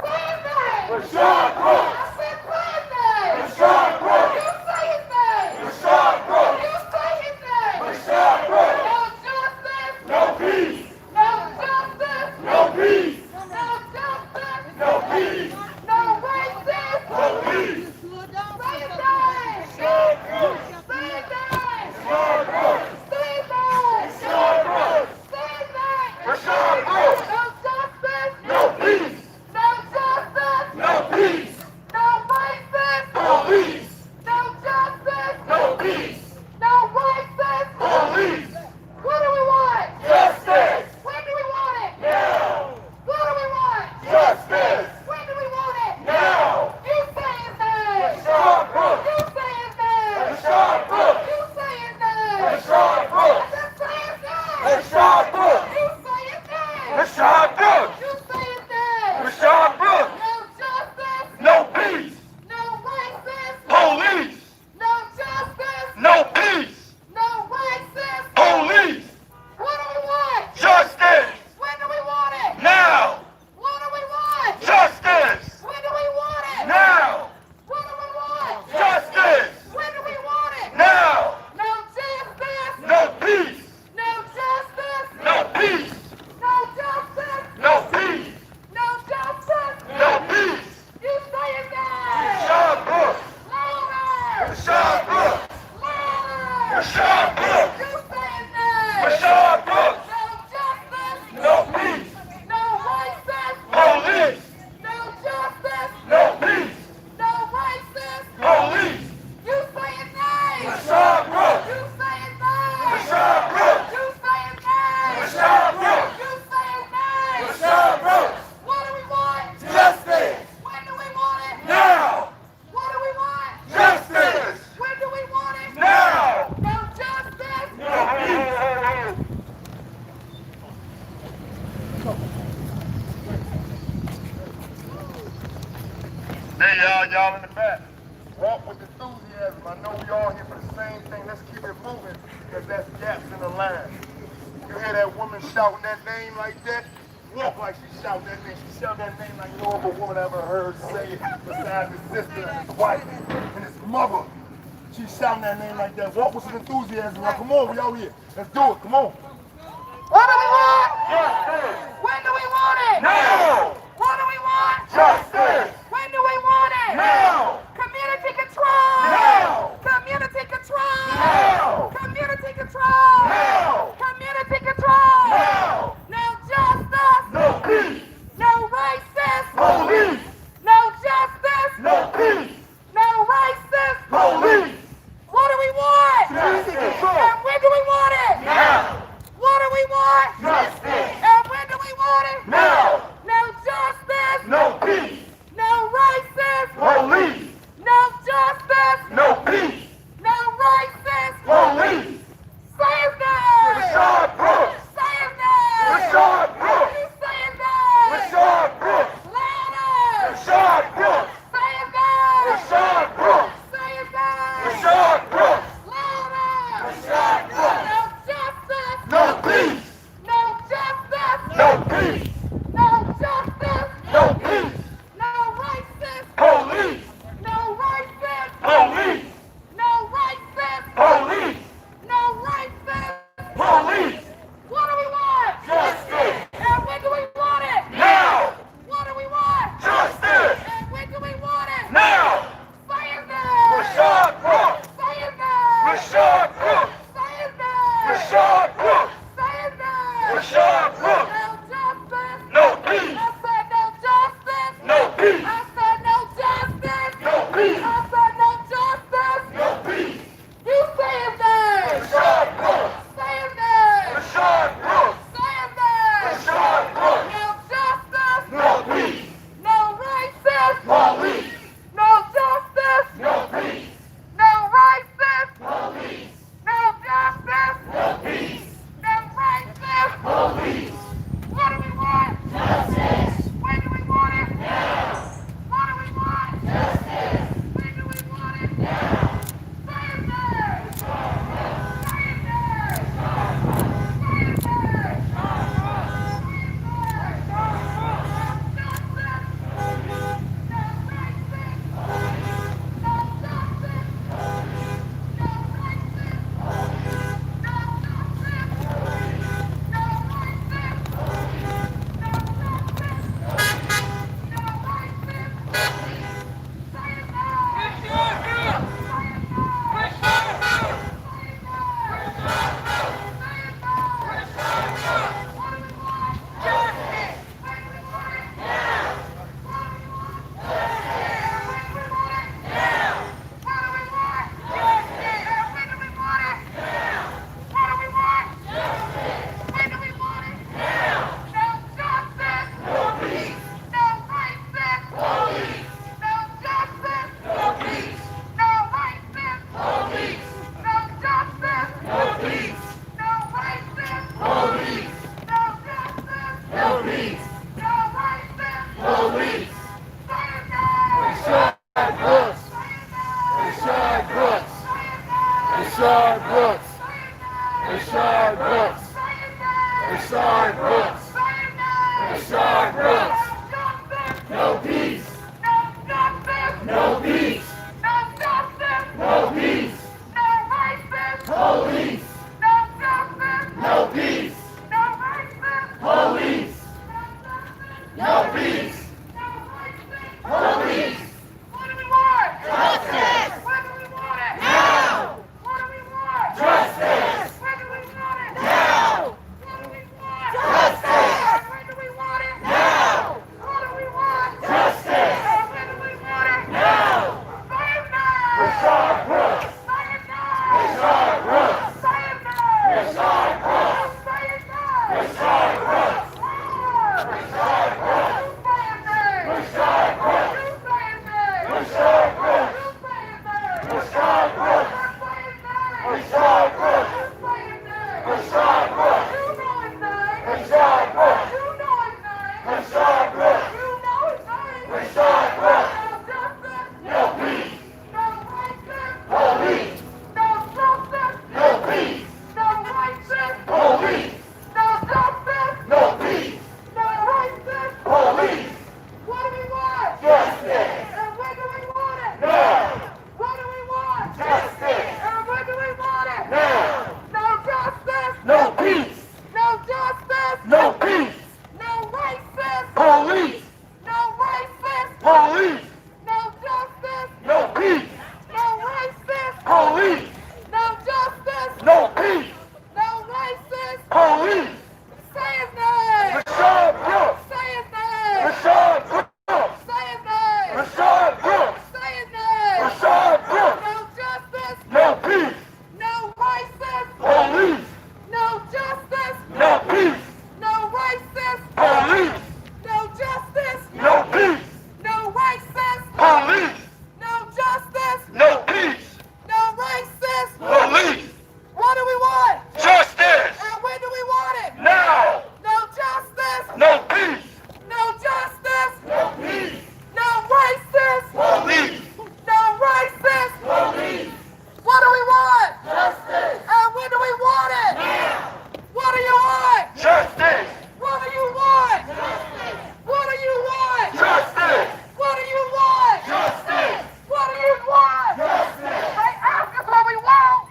Say his name. Rayshard Brooks. I said say his name. Rayshard Brooks. You say his name. Rayshard Brooks. You say his name. Rayshard Brooks. No justice. No peace. No justice. No peace. No justice. No peace. No racist. Police. Say his name. Rayshard Brooks. Say his name. Rayshard Brooks. Say his name. Rayshard Brooks. Say his name. Rayshard Brooks. No justice. No peace. No justice. No peace. No racist. Police. No justice. No peace. No racist. Police. What do we want? Justice. When do we want it? Now. What do we want? Justice. When do we want it? Now. You say his name. Rayshard Brooks. You say his name. Rayshard Brooks. You say his name. Rayshard Brooks. I said say his name. Rayshard Brooks. You say his name. Rayshard Brooks. You say his name. Rayshard Brooks. No justice. No peace. No racist. Police. No justice. No peace. No racist. Police. What do we want? Justice. When do we want it? Now. What do we want? Justice. When do we want it? Now. What do we want? Justice. When do we want it? Now. No justice. No peace. No justice. No peace. No justice. No peace. No justice. No peace. You say his name. Rayshard Brooks. Louder. Rayshard Brooks. Louder. Rayshard Brooks. You say his name. Rayshard Brooks. No justice. No peace. No racist. Police. No justice. No peace. No racist. Police. You say his name. Rayshard Brooks. You say his name. Rayshard Brooks. You say his name. Rayshard Brooks. You say his name. Rayshard Brooks. What do we want? Justice. When do we want it? Now. What do we want? Justice. When do we want it? Now. No justice. No peace. Hey, y'all in the back. Walk with enthusiasm. I know we all here for the same thing. Let's keep it moving because that's gaps in the line. You hear that woman shouting that name like that? Walk like she shouting that name. She shouted that name like no other woman I ever heard say it besides his sister and his wife and his mother. She shouting that name like that. Walk with some enthusiasm. Now, come on, we out here. Let's do it. Come on. What do we want? Justice. When do we want it? Now. What do we want? Justice. When do we want it? Now. Community control. Now. Community control. Now. Community control. Now. Community control. Now. No justice. No peace. No racist. Police. No justice. No peace. No racist. Police. What do we want? Community control. And when do we want it? Now. What do we want? Justice. And when do we want it? Now. No justice. No peace. No racist. Police. No justice. No peace. No racist. Police. Say his name. Rayshard Brooks. Say his name. Rayshard Brooks. You say his name. Rayshard Brooks. Louder. Rayshard Brooks. Say his name. Rayshard Brooks. Say his name. Rayshard Brooks. Louder. Rayshard Brooks. No justice. No peace. No justice. No peace. Rayshard Brooks. Rayshard Brooks. No peace. No peace. No peace. Police. No peace. Police. No peace. Police. What do we want? Justice! When do we want it? Now! What do we want? Justice. When do we want it? Now. What do we want? Justice. When do we want it? Now. What do we want? Justice. When do we want it? Now. Say it now! Rayshard Brooks. Say it now! Rayshard Brooks. Say it now! Rayshard Brooks. Say it now! Rayshard Brooks. Rayshard Brooks. You say it now! Rayshard Brooks. You say it now! Rayshard Brooks. You say it now! Rayshard Brooks. Say it now! Rayshard Brooks. You say it now! Rayshard Brooks. You know his name! Rayshard Brooks. You know his name! Rayshard Brooks. You know his name! Rayshard Brooks. No justice! No peace. No racist! Police. No justice! No peace. No racist! Police. No justice! No peace. No racist! Police. What do we want? Justice. And when do we want it? Now. What do we want? Justice. And when do we want it? Now. No justice! No peace. No justice! No peace. No racist! Police. No racist! Police. No justice! No peace. No racist! Police. No justice! No peace. No racist! Police. Say his name! Rayshard Brooks. Say his name! Rayshard Brooks. Say his name! Rayshard Brooks. Say his name! Rayshard Brooks. No justice! No peace. No racist! Police. No justice! No peace. No racist! Police. No justice! No peace. No racist! Police. No justice! No peace. No racist! Police. What do we want? Justice. And when do we want it? Now. No justice! No peace. No justice! No peace. No racist! Police. No racist! Police. What do we want? Justice. And when do we want it? Now. What do you want? Justice. What do you want? Justice. What do you want? Justice. What do you want? Justice. What do you want? Justice. They ask us what we want.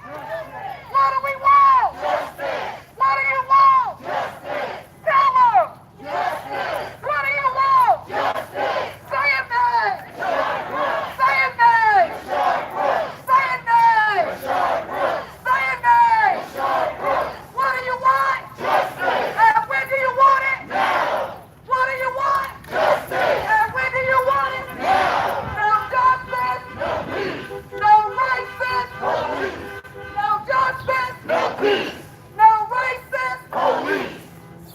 What do we want? Justice. What do you want? Justice. Tell them. Justice. What do you want? Justice. Say it name. Rayshard Brooks. Say it name. Rayshard Brooks. Say it name. Rayshard Brooks. Say it name. Rayshard Brooks. What do you want? Justice. And when do you want it? Now. What do you want? Justice. And when do you want it? Now. No justice. No peace. No racist. Police. No justice. No peace. No racist. Police.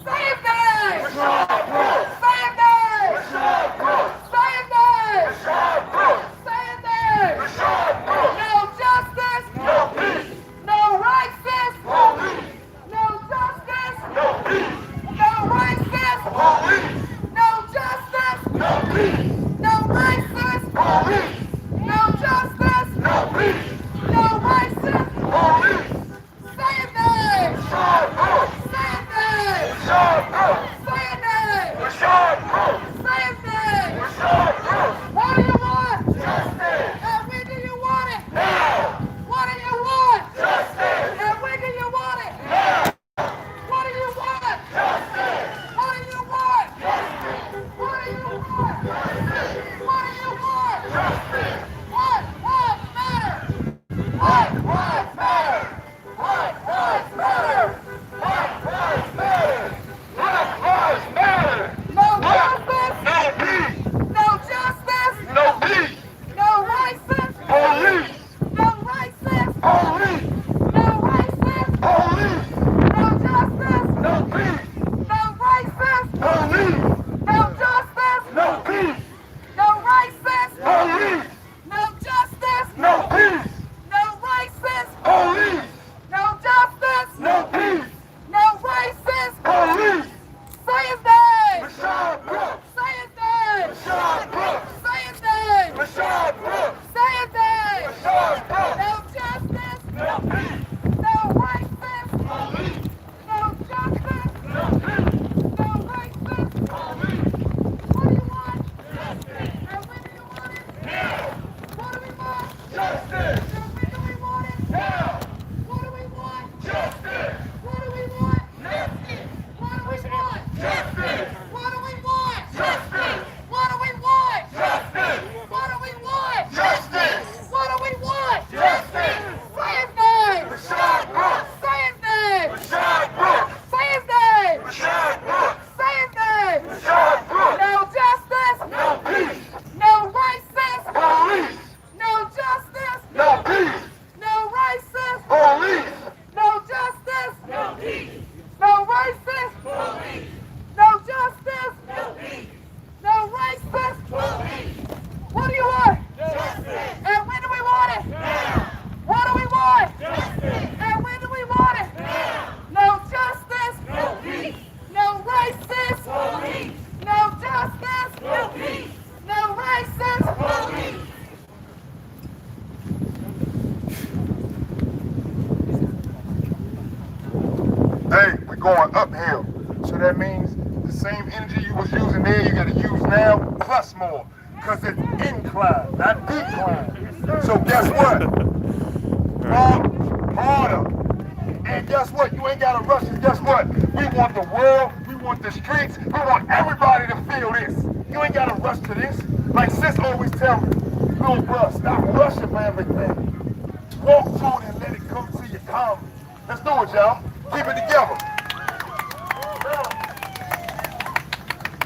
Say it name. Rayshard Brooks. Say it name. Rayshard Brooks. Say it name. Rayshard Brooks. Say it name. Rayshard Brooks. No justice. No peace. No racist. Police. No justice. No peace. No racist. Police. No justice. No peace. No racist. Police. No justice. No peace. No racist. Police. Say it name. Rayshard Brooks. Say it name. Rayshard Brooks. Say it name. Rayshard Brooks. Say it name. Rayshard Brooks. What do you want? Justice. And when do you want it? Now. What do you want? Justice. And when do you want it? Now. What do you want? Justice. What do you want? Justice. What do you want? Justice. What do you want? Justice. What matter? What matter? What matter? What matter? What So that means the same energy you was using there, you gotta use now, plus more. Because it's incline, not decline. So guess what? Harder. And guess what? You ain't gotta rush it. Guess what? We want the world, we want the streets, we want everybody to feel this. You ain't gotta rush to this. Like sis always tell me, little bro, stop rushing for everything. Walk through it and let it come to you calmly. Let's do it, y'all. Keep it together.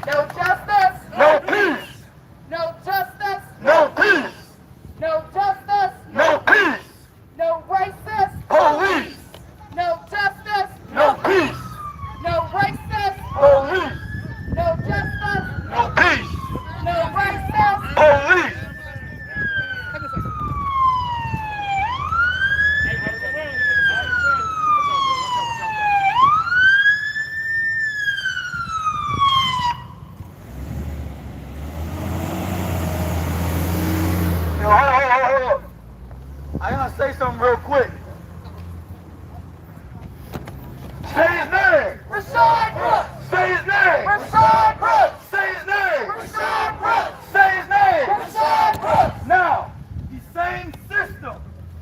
No justice. No peace. No justice. No peace. No justice. No peace. No racist. Police. No justice. No peace. No racist. Police. No justice. No peace. No racist. Police. Yo, hold. I gotta say something real quick. Say his name. Rayshard Brooks. Say his name. Rayshard Brooks. Say his name. Rayshard Brooks. Say his name. Rayshard Brooks. Now, the same system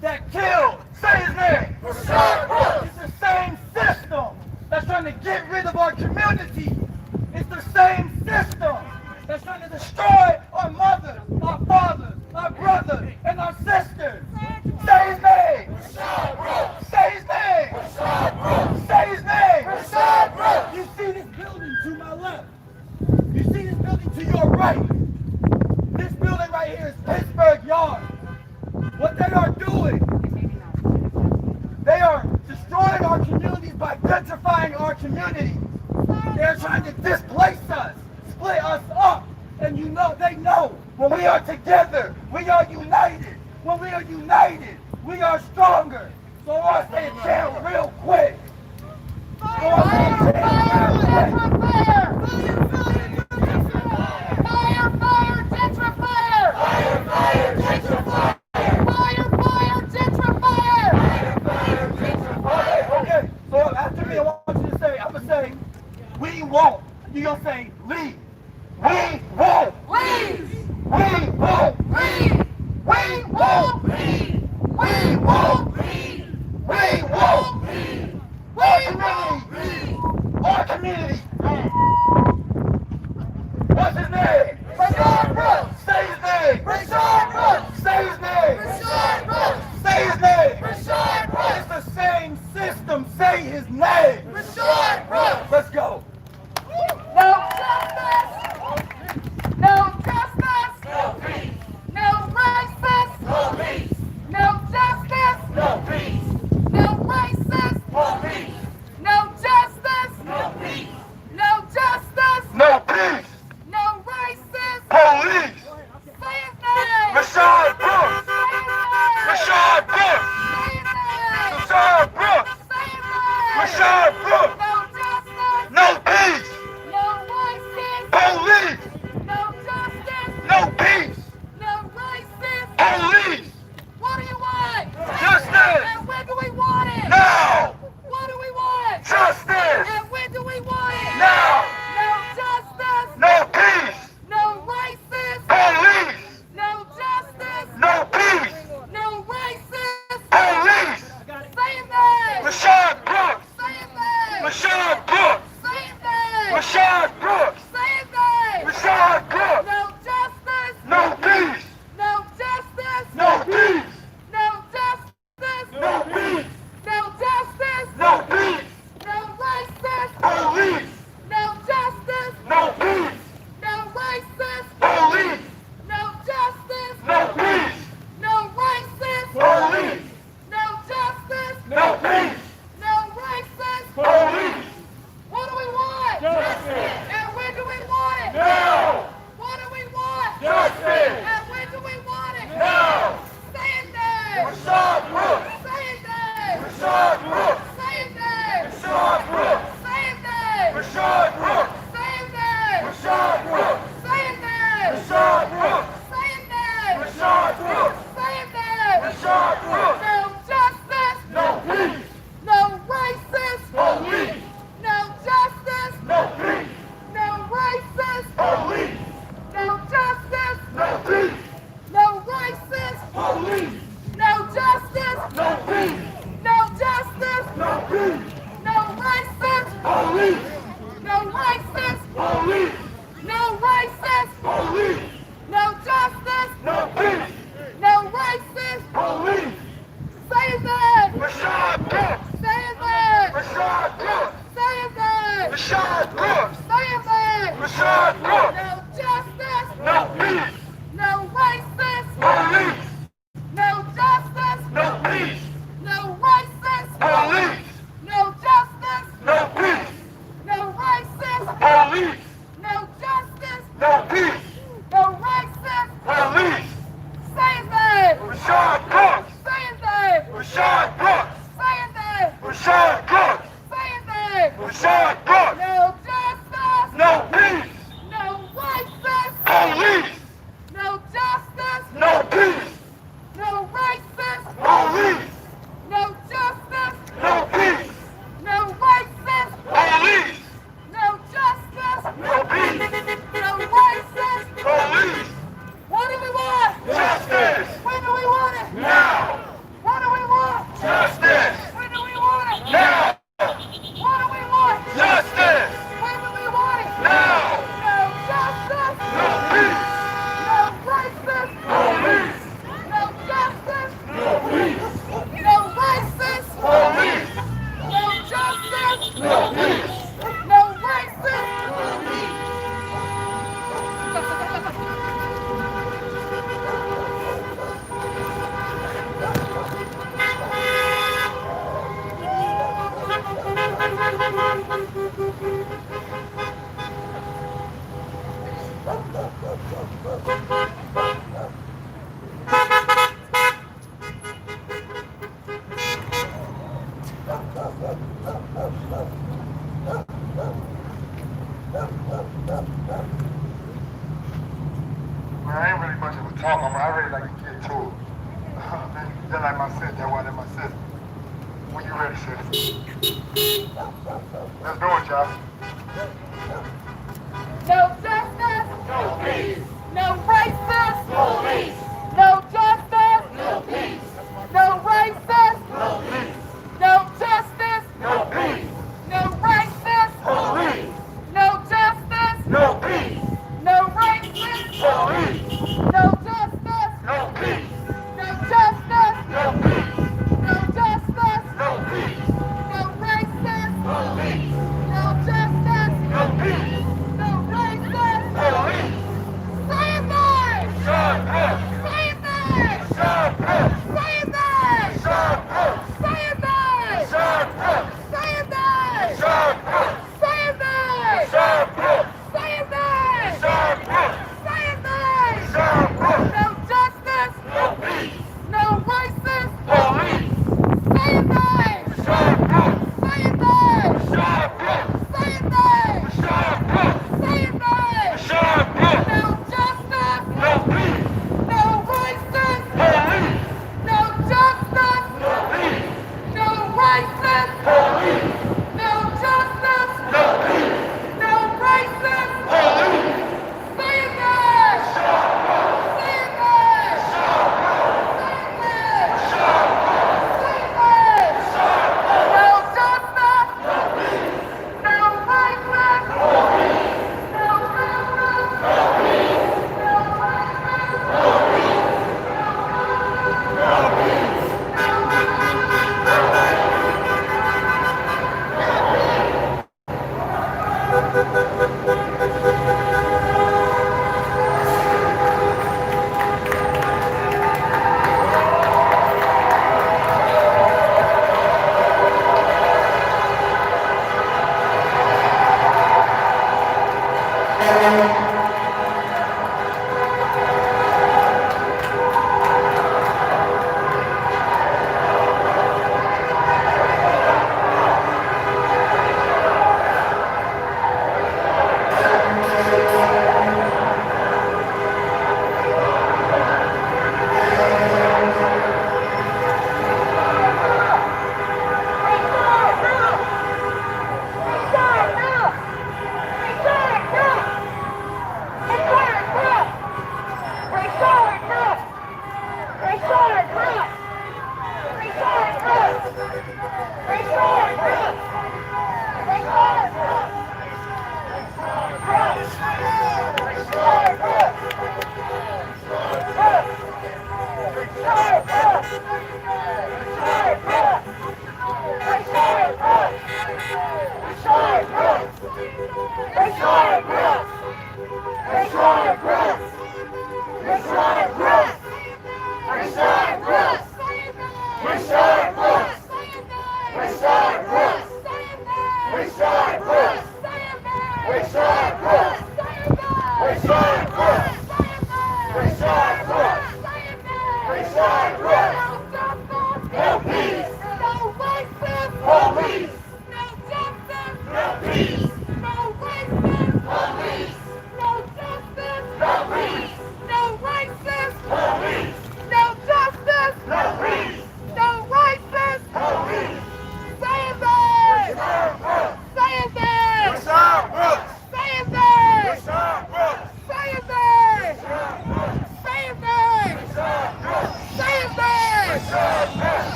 that killed. Say his name. Rayshard Brooks. It's the same system that's trying to get rid of our community. It's the same system that's trying to destroy our mothers, our fathers, our brothers, and our sisters. Say his name. Rayshard Brooks. Say his name. Rayshard Brooks. Say his name. Rayshard Brooks. You see this building to my left. You see this building to your right. This building right here is Pittsburgh Yard. What they are doing, they are destroying our communities by gentrifying our communities. They're trying to displace us, split us up. And you know, they know when we are together, we are united. When we are united, we are stronger. So I want to say a chant real quick. Fire, gentrifier! Fire, gentrifier! Fire, gentrifier! Fire, gentrifier! Okay, so after me, I want you to say, I'm going to say, we won't. You're going to say, leave. We won't. Leave! We won't. Leave! We won't. Leave! We won't. Leave! We won't. Leave! Our community. What's his name? Rayshard Brooks! Say his name. Rayshard Brooks! Say his name. Rayshard Brooks! Say his name. Rayshard It's Brooks! the same system. Say his name. Rayshard Brooks! Let's go. No justice! No justice! No peace. No racist! No peace. No justice! No peace. No racist! No peace. No justice! No peace. No racist! Police! No racist! Police! No justice! No peace! No racist! Police! Say his name! Rayshard Brooks! Say his name! Rayshard Brooks! Say his name! Rayshard Brooks! Say his name! Rayshard Brooks! No justice! No peace! No racist! Police! No justice! No peace! No racist! Police! No justice! No peace! No racist! Police! No justice! No peace! No racist! Police! Say his name! Rayshard Brooks! Say his name! Rayshard Brooks! Say his name! Rayshard Brooks! Say his name! Rayshard Brooks! No justice! No peace! No racist! Police! No justice! No peace! No racist! Police! No justice! No peace! No racist! Police! No justice! No peace! No racist! Police! What do we want? Justice! When do we want it? Now! What do we want? Justice! When do we want it? Now! What do we want? Justice! When do we want it? Now! No justice! No peace! No racist! Police! No justice! No peace! No racist! Police! No justice! No peace! No racist! Man, I ain't really much of a talker, man. I really like to get to it. Just like my sister, that one and my sister. When you ready, sis? Let's do it, y'all. No justice! No peace! No racist! Police! No justice! No peace! No racist! No peace! No justice! No peace! No racist! Police! No justice! No peace! No racist! Police! No justice! No peace! No justice! No peace! No justice! No peace! No racist! Police! No justice! No peace! No racist! Police! Say his name! Rayshard Brooks! Say his name! Rayshard Brooks! Say his name! Rayshard Brooks! Say his name! Rayshard Brooks! Say his name! Rayshard Brooks! Say his name! Rayshard Brooks! Say his name! Rayshard Brooks! Say his name! Rayshard Brooks! No justice! No peace! No racist! Police! Say his name! Rayshard Brooks! Say his name! Rayshard Brooks! Say his name! Rayshard Brooks! Say his name! Rayshard Brooks! No justice! No peace! No racist! Police! No justice! No peace! No racist! Police! No justice! No peace! No racist! Police! Say his name! Rayshard Brooks! Say his name! Rayshard Brooks! Say his name! Rayshard Brooks! Say his name! Rayshard Brooks! No justice! No peace! No racist! Police! No justice! No peace! No racist! Police!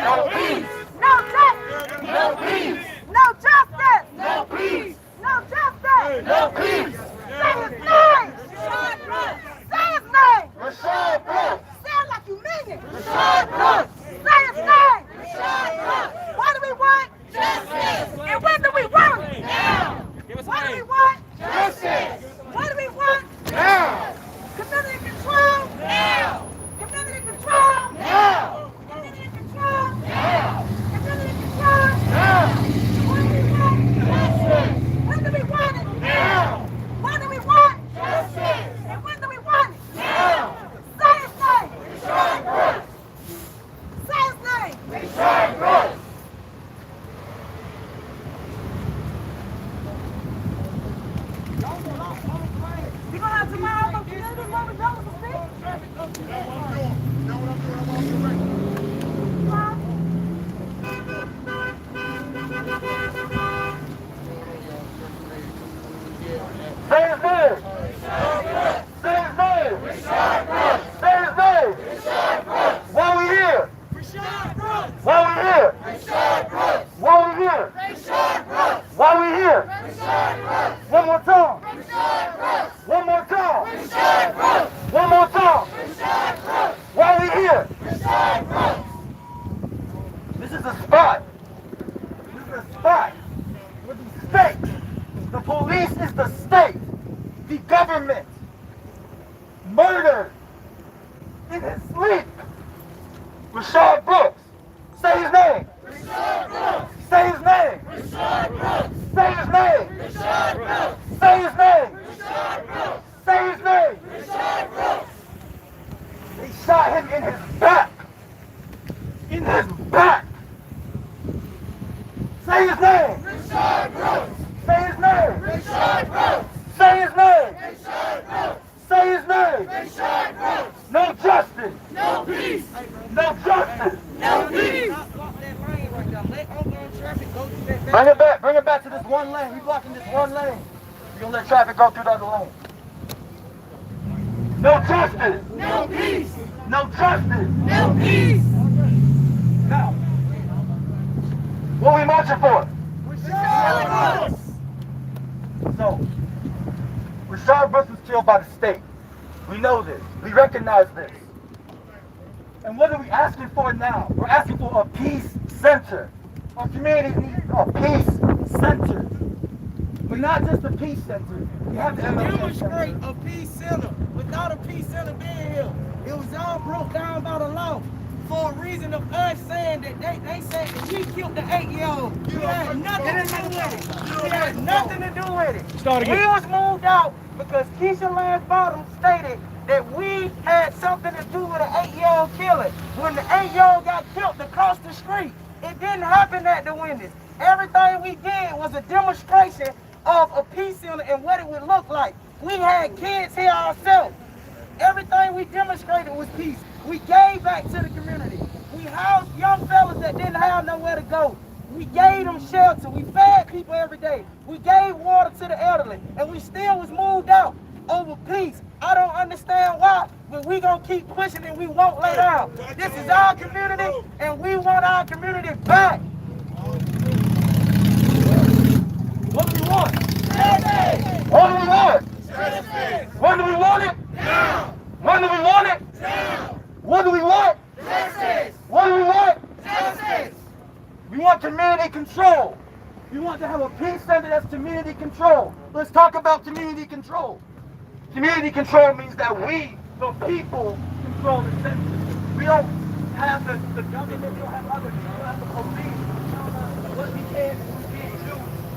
No peace. No justice. No peace. No justice. No peace. No justice. No peace. Say his name. Rayshard Brooks. Say his name. Rayshard Brooks. Say it like you mean it. Rayshard Brooks. Say his name. Rayshard Brooks. What do we want? Justice. And when do we want it? Now. What do we want? Justice. What do we want? Now. Community control. Now. Community control. Now. Community control. Now. Community control. Now. What do we want? Justice. When do we want it? Now. What do we want? Justice. And when do we want it? Now. Say his name. Rayshard Brooks. Say his name. Rayshard Brooks. You gonna have tomorrow for community where we go with the speech? Say his name. Say his name. Say his name. Why we here? Why we here? Why we here? Why we here? One more time. One more time. One more time. Why we here? This is a spot. This is a spot where the state, the police is the state, the government, murdered in his sleep. Rayshard Brooks. Say his name. Say his name. Say his name. Say his name. Say his name. They shot him in his back. In his back. Say his name. Say his name. Say his name. Say his name. No justice. No peace. No justice. No peace. Bring it back to this one lane. We blocking this one lane. We're gonna let traffic go through the other lane. No justice. No peace. No justice. No peace. Now, what we marching for? So, Rayshard Brooks was killed by the state. We know this. We recognize this. And what are we asking for now? We're asking for a peace center. Our community needs a peace center. But not just a peace center. We have to demonstrate a peace center. Without a peace center being here, it was all broke down by the law for a reason of us saying that they said that she killed the 8-year-old. It had nothing to do with it. It had nothing to do with it. Start again. We was moved out because Keisha Lance Bottom stated that we had something to do with an 8-year-old killing. When the 8-year-old got killed across the street, it didn't happen at the Wendy's. Everything we did was a demonstration of a peace center and what it would look like. We had kids here ourselves. Everything we demonstrated was peace. We gave back to the community. We housed young fellas that didn't have nowhere to go. We gave them shelter. We fed people every day. We gave water to the elderly. And we still was moved out over peace. I don't understand why, but we gonna keep pushing and we won't lay down. This is our community and we want our community back. What do we want? Justice! What do we want? Justice! When do we want it? Now! When do we want it? Now! What do we want? Justice! What do we want? Justice! We want community control. We want to have a peace center that's community control. Let's talk about community control. Community control means that we, the people, control the center. We don't have the government, we don't have others, we don't have the police telling us what we can and what we can't do.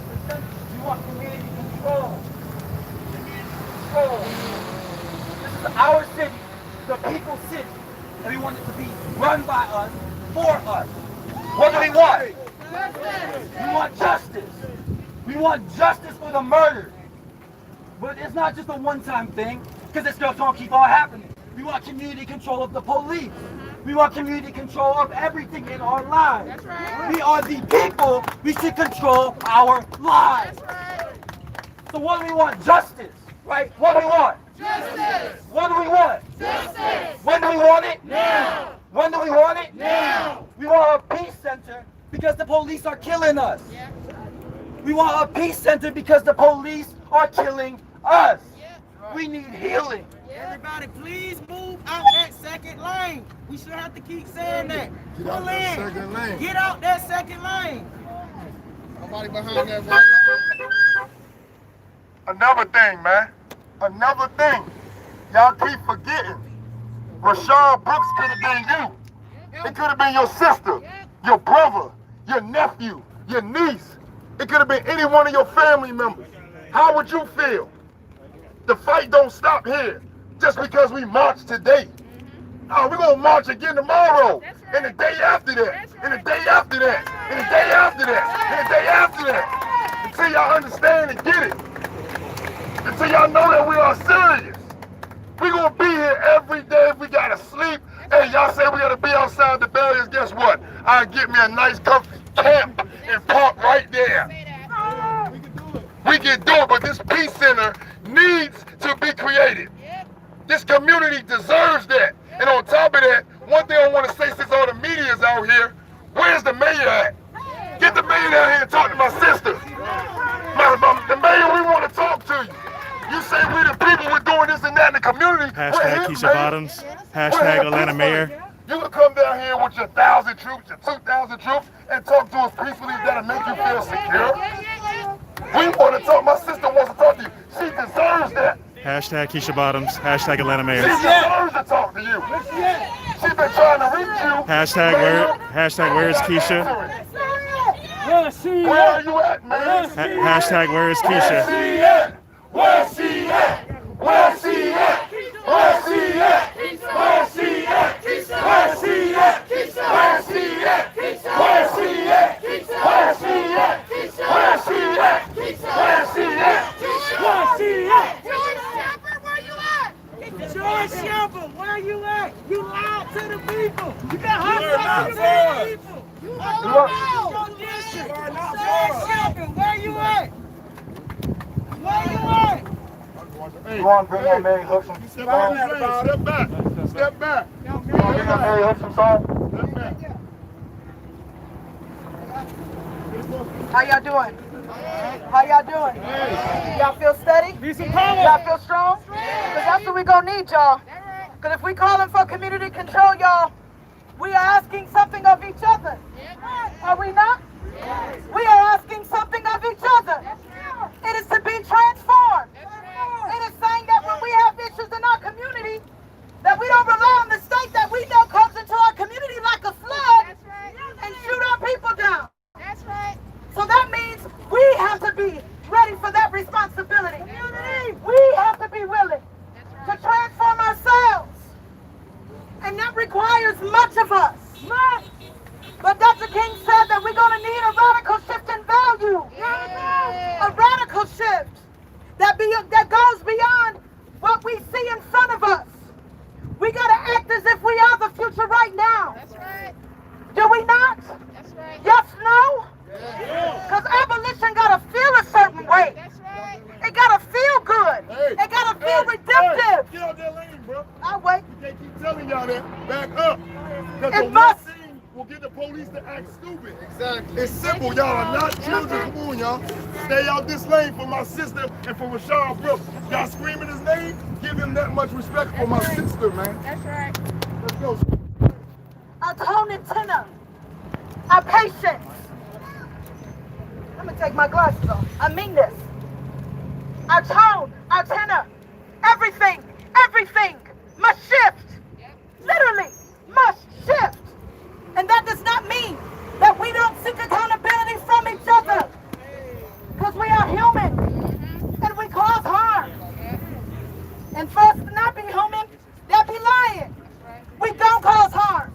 The center, we want community control. Community control. This is our city, the people's city, and we want it to be run by us, for us. What do we want? We want justice. We want justice for the murdered. But it's not just a one-time thing, because it's still going to keep on happening. We want community control of the police. We want community control of everything in our lives. That's right. We are the people. We should control our lives. That's right. So what do we want? Justice, right? What do we want? Justice! What do we want? Justice! When do we want it? Now! When do we want it? Now! We want a peace center because the police are killing us. We want a peace center because the police are killing us. We need healing. Everybody, please move out that second lane. We should have to keep saying that. Get out that second lane. Get out that second lane. Nobody behind that white line. Another thing, man. Another thing. Y'all keep forgetting. Rayshard Brooks could have been you. It could have been your sister, your brother, your nephew, your niece. It could have been any one of your family members. How would you feel? The fight don't stop here just because we march today. Oh, we're gonna march again tomorrow, and the day after that, and the day after that, and the day after that, and the day after that. Until y'all understand and get it. Until y'all know that we are serious. We're gonna be here every day if we gotta sleep. Hey, y'all say we gotta be outside the barriers, guess what? I'll get me a nice comfy camp and park right there. We can do it, but this peace center needs to be created. This community deserves that. And on top of that, one thing I want to say since all the media is out here, where's the mayor at? Get the mayor down here and talk to my sister. The mayor, we want to talk to you. You say we the people, we're doing this and that in the community. Hashtag Keisha Bottoms. Hashtag Atlanta Mayor. You can come down here with your 1,000 troops, your 2,000 troops, and talk to us peacefully. That'll make you feel secure. We want to talk. My sister wants to talk to you. She deserves that. Hashtag Keisha Bottoms. Hashtag Atlanta Mayor. She deserves to talk to you. She's been trying to reach you. Hashtag where is Keisha? Where are you at, man? Hashtag where is Keisha? Where's she at? Where's she at? Where's she at? Where's she at? Where's she at? Where's she at? Where's she at? Where's she at? Where's she at? Where's she at? Where's she at? George Shepard, where you at? George Shepard, where you at? You lied to the people. You got hot to the people. You don't know. George Shepard, where you at? Where you at? You want to bring that Mary Hudson song? Step back. Step back. You want to bring that Mary Hudson song? Step back. How y'all doing? How y'all doing? Y'all feel steady? Y'all feel strong? Because that's what we gonna need, y'all. Because if we calling for community control, y'all, we are asking something of each other. Are we not? We are asking something of each other. It is to be transformed. It is saying that when we have issues in our community, that we don't rely on the state that we know comes into our community like a flood and shoot our people down. That's right. So that means we have to be ready for that responsibility. We have to be willing to transform ourselves. And that requires much of us. But Dr. King said that we're going to need a radical shift in value. A radical shift that goes beyond what we see in front of us. We got to act as if we are the future right now. That's right. Do we not? That's right. Yes, no? Because abolition got to feel a certain way. That's right. It got to feel good. It got to feel redemptive. Get out that lane, bro. I'll wait. You can't keep telling y'all that. Back up. Because It the must. one thing will get the police to act stupid. Exactly. It's simple. Y'all are not children. Come on, y'all. Stay out this lane for my sister and for Rayshard Brooks. Y'all screaming his name? Give him that much respect for my sister, man. That's right. Let's go. Our tone and tenor. Our patience. Let me take my glasses off. I mean this. Our tone, our tenor, everything must shift. Literally must shift. And that does not mean that we don't seek accountability from each other. Because we are human and we cause harm. And for us to not be human, they'll be lying. We don't cause harm.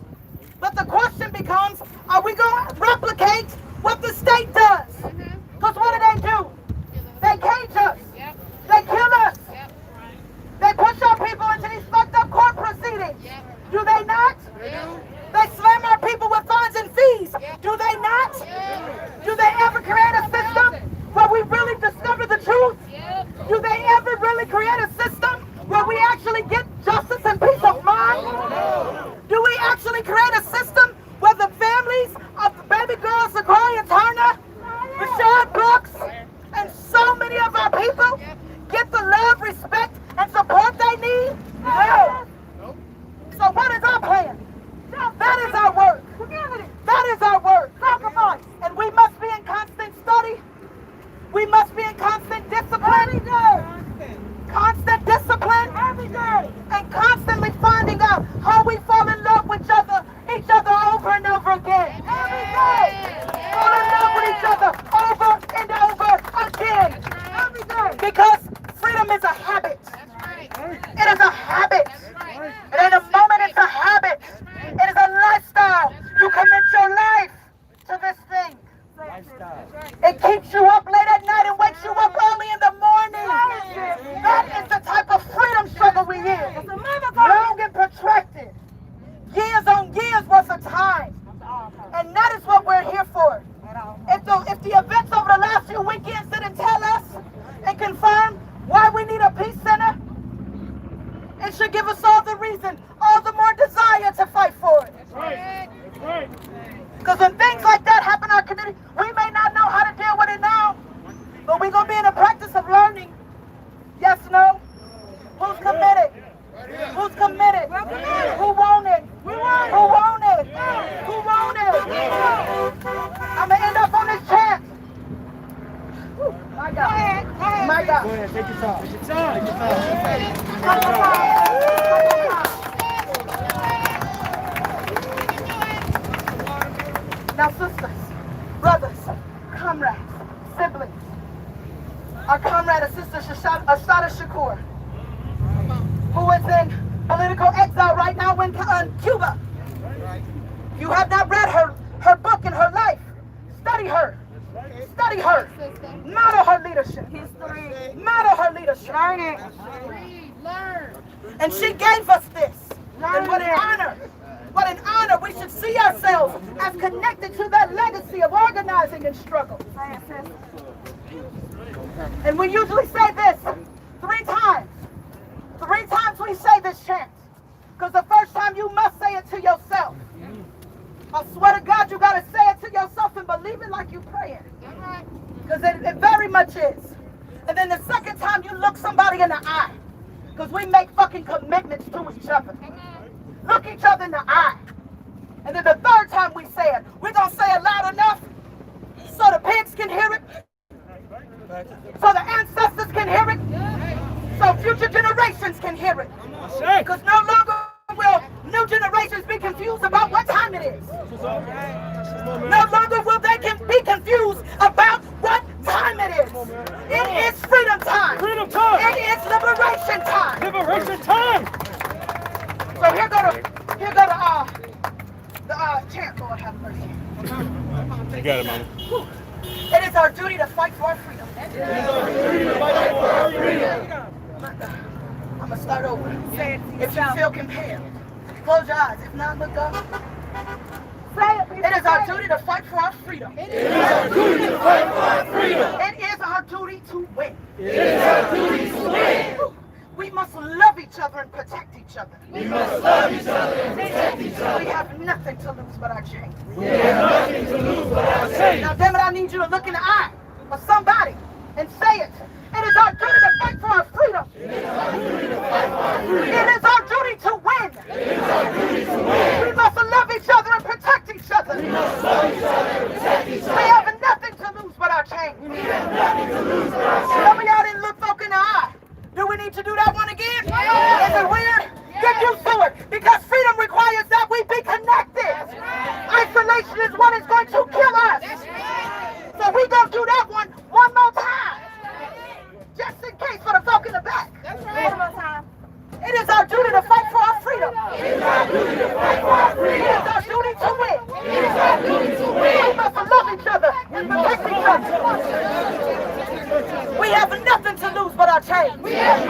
But the question becomes, are we going to replicate what the state does? Because what do? They cage us. They kill us. They push our people into these fucked up court proceedings. Do they not? They slam our people with that is what we're here for. If the events over the last few weekends didn't tell us and confirm why we need a peace center, it should give us all the reason, all the more desire to fight for it. That's right. That's right. Because when things like that happen in our community, we may not know how to deal with it now, but we're going to be in the practice of learning. Yes, no? Who's committed? Who's committed? Who want it? Who want it? Who want it? I'm going to end up on this chant. My God. My God. Go ahead, take your time. Take your time. Take your time. Now, sisters, brothers, comrades, siblings, our comrade and sister Ashada Shakur, who is in political exile right now in Cuba. You have not read her book and her life. Study her. Study her. Model her leadership. Model her leadership. Learn it. Learn. And she gave us this. And what an honor. What an honor. We should see ourselves as connected to that legacy of organizing and struggle. And we usually say this 3 times. 3 times we say this chant. Because the first time you must say it to yourself. I swear to God, you got to say it to yourself and believe it like you pray it. Because it very much is. And then the second time you look somebody in the eye. Because we make fucking commitments to each other. Look each other in the eye. And then the third time we say it, we're going to say it loud enough so the pigs can hear it. So the ancestors can hear it. So future generations can hear it. Because no longer will new generations be confused about what time it is. No longer will they be confused about what time it is. It is freedom time. Freedom time. It is liberation time. Liberation time. So here go the chant, Lord have mercy. You got it, Mama. It is our duty to fight for our freedom. It is our duty to fight for our freedom. I'm going to start over. If you feel compelled, close your eyes. If not, look up. It is our duty to fight for our freedom. It is our duty to fight for our freedom. It is our duty to win. It is our duty to win. We must love each other and protect each other. We must love each other and protect each other. We have nothing to lose but our change. We have nothing to lose but our change. Now, damn it, I need you to look in the eye of somebody and say it. It is our duty to fight for our freedom. It is our duty to fight for our freedom. It is our duty to win. It is our duty to win. We must love each other and protect each other. We must love each other and protect each other. We have nothing to lose but our change. We have nothing to lose but our change. Some of y'all didn't look folk in the eye. Do we need to do that one again? Yeah. Is it weird? Get used to it. Because freedom requires that we be connected. Isolation is what is going to kill us. So we're going to do that one more time. Just in case for the folk in the back. One more time. It is our duty to fight for our freedom. It is our duty to fight for our freedom. It is our duty to win. It is our duty to win. We must love each other and protect each other. We have nothing to lose but our change. Yes,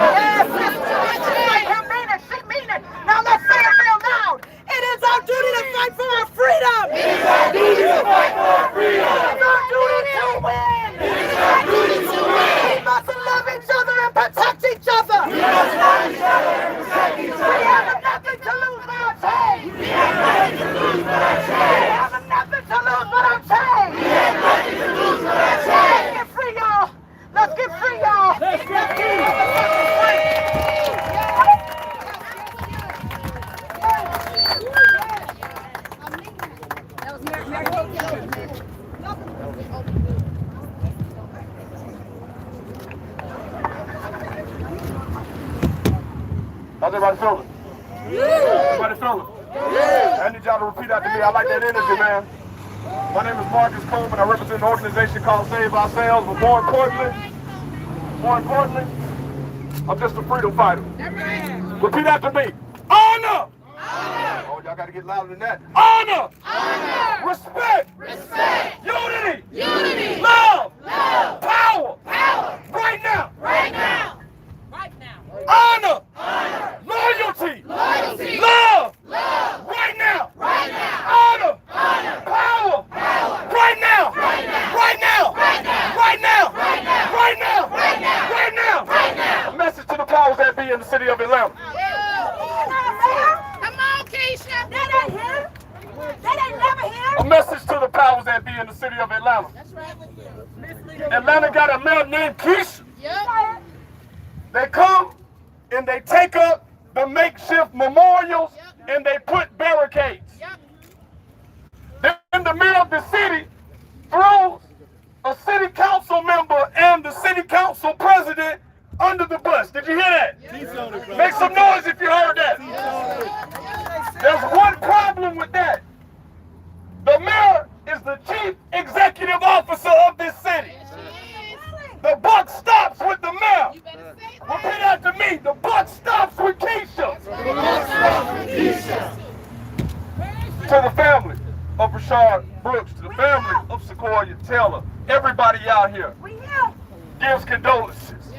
like him mean it, she mean it. Now let's say it real loud. It is our duty to fight for our freedom. It is our duty to fight for our freedom. It is our duty to win. It is our duty to win. We must love each other and protect each other. We must love each other and protect each other. We have nothing to lose but our change. We have nothing to lose but our change. We have nothing to lose but our change. We have nothing to lose but our change. Let's get free, y'all. Let's get free, y'all. Let's get free. How's everybody feeling? Everybody feeling? I need y'all to repeat after me. I like that energy, man. My name is Marcus Coleman. I represent an organization called Save Ourselves, but more importantly, I'm just a freedom fighter. Repeat after me. Honor! Oh, y'all got to get louder than that. Honor! Respect! Unity! Love! Power! Right now! Honor! Loyalty! Love! Right now! Honor! Power! in the city of Atlanta. Come on, Keisha. That ain't him. That ain't never him. A message to the powers that be in the city of Atlanta. That's right. Atlanta got a mayor named Keisha. Yep. They come and they take up the makeshift memorials and they put barricades. Then the mayor of the city throws a city council member and the city council president under the bus. Did you hear that? Make some noise if you heard that. There's one problem with that. The mayor is the chief executive officer of this city. The buck stops with the mayor. Repeat after me. The buck stops with Keisha. To the family of Rayshard Brooks, to the family of Sequoia Taylor, everybody out here gives condolences.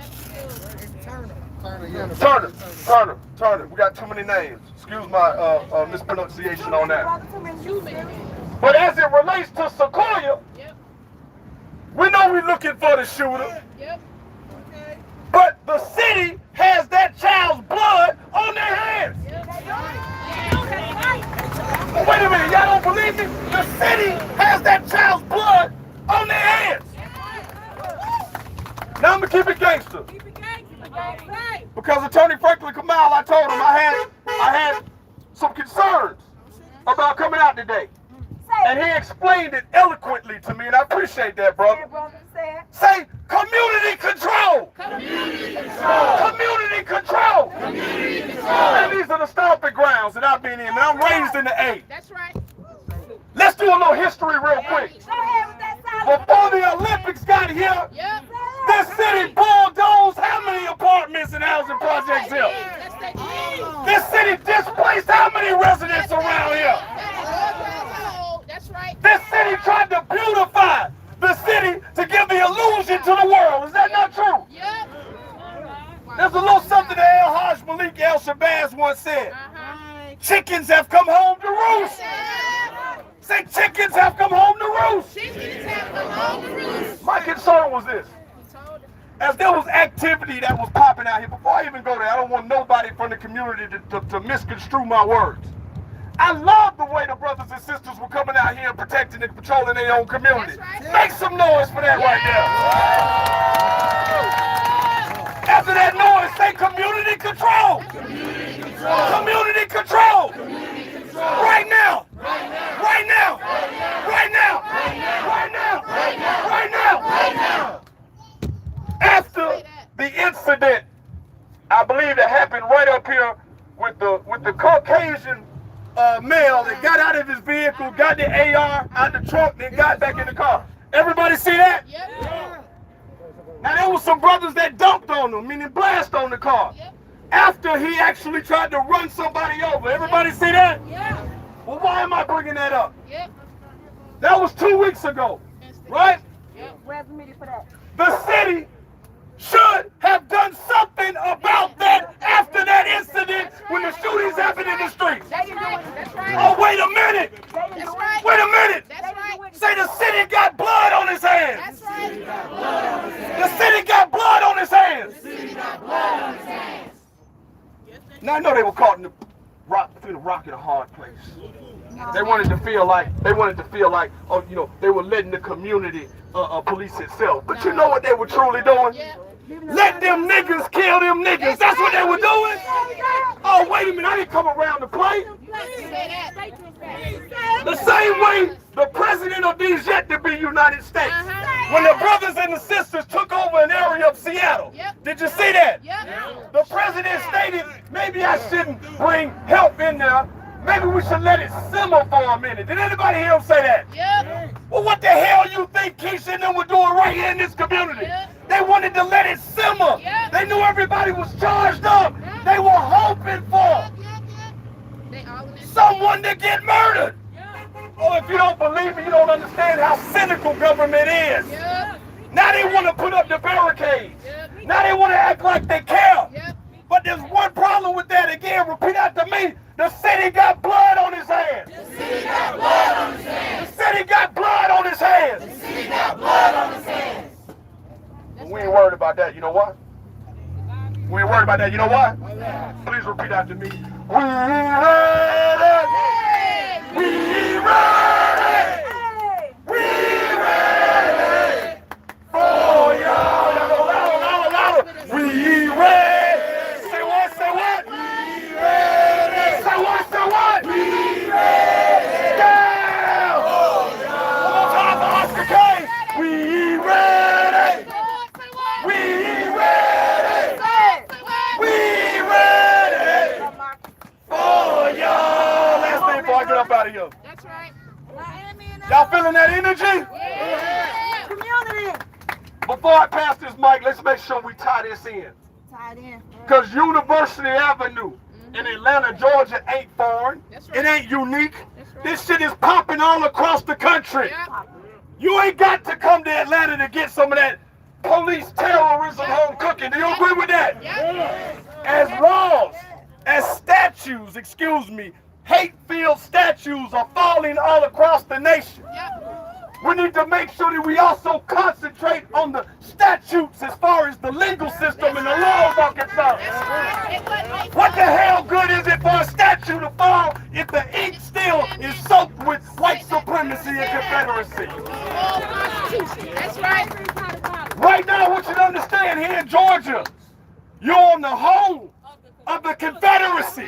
Turner. We got too many names. Excuse my mispronunciation on that. But as it relates to Sequoia, we know we're looking for the shooter. But the city has that child's blood on their hands. Wait a minute, y'all don't believe me? The city has that child's blood on their hands. Now I'm gonna keep it gangster. Because Attorney Franklin Kamal, I told him I had some concerns about coming out today. And he explained it eloquently to me, and I appreciate that, brother. Say, community control. Community control. Community control. Community control. And these are the stomping grounds that I've been in. And I'm raised in the A. That's right. Let's do a little history real quick. Before the Olympics got here, this city bulldozed how many apartments and housing projects here? This city displaced how many residents around here? That's right. This city tried to beautify the city to give the illusion to the world. Is that not true? Yep. There's a little something that El Hajj Malik El Shabazz once said. Chickens have come home to roost. Say chickens have come home to roost. Chickens have come home to roost. My concern was this. As there was activity that was popping out here, before I even go there, I don't want nobody from the community to misconstrue my words. I love the way the brothers and sisters were coming out here and protecting and patrolling their own community. Make some noise for that right there. After that noise, say community control. Community control. Community control. Community control. Right now. Right now. Right now. Right now. Right now. Right now. Right now. Right now. After the incident, I believe that happened right up here with the Caucasian male that got out of his vehicle, got the AR out the trunk, then got back in the car. Everybody see that? Yep. Now there was some brothers that dumped on him, meaning blast on the car. Yep. After he actually tried to run somebody over. Everybody see that? Yeah. Well, why am I bringing that up? Yep. That was 2 weeks ago, right? Yep. Where's the meeting for that? The city should have done something about that after that incident when the shootings happened in the streets. That's right. Oh, wait a minute. That's right. Wait a minute. That's right. Say the city got blood on his hands. That's right. The city got blood on his hands. Now I know they were caught in the between a rock and a hard place. They wanted to feel like, oh, you know, they were letting the community police itself. But you know what they were truly doing? Let them niggas kill them niggas. That's what they were doing. Oh, wait a minute, I didn't come around to play. The same way the president of these yet to be United States. When the brothers and the sisters took over an area of Seattle. Did you see that? The president stated, maybe I shouldn't bring help in there. Maybe we should let it simmer for a minute. Did anybody hear him say that? Well, what the hell you think Keisha and them were doing right here in this community? They wanted to let it simmer. They knew everybody was charged up. They were hoping for someone to get murdered. Oh, if you don't believe me, you don't understand how cynical government is. Now they want to put up the barricades. Now they want to act like they care. But there's one problem with that. Again, repeat after me. The city got blood on his hands. The city got blood on his hands. The city got blood on his hands. The city got blood on his hands. We ain't worried about that. You know what? We ain't worried about that. You know why? Please repeat after me. We ready. We ready. We ready for y'all. Y'all go louder. We ready. Say what? Say what? We ready. Say what? Say what? We ready. Down. One more time for Oscar K. We ready. We ready. We ready for y'all. Last thing before I get up out of here. That's right. Y'all feeling that energy? Yeah. Community. Before I pass this mic, let's make sure we tie this in. Tied in. Because University Avenue in Atlanta, Georgia ain't foreign. It ain't unique. This shit is popping all across the country. You ain't got to come to Atlanta to get some of that police terrorism home cooking. Do you agree with that? As laws, as statues, hate-filled statues are falling all across the nation. We need to make sure that we also concentrate on the statutes as far as the legal system and the laws are concerned. What the hell good is it for a statue to fall if the ink still is soaked with white supremacy and Confederacy? That's right. Right now, I want you to understand, here in Georgia, you're on the home of the Confederacy.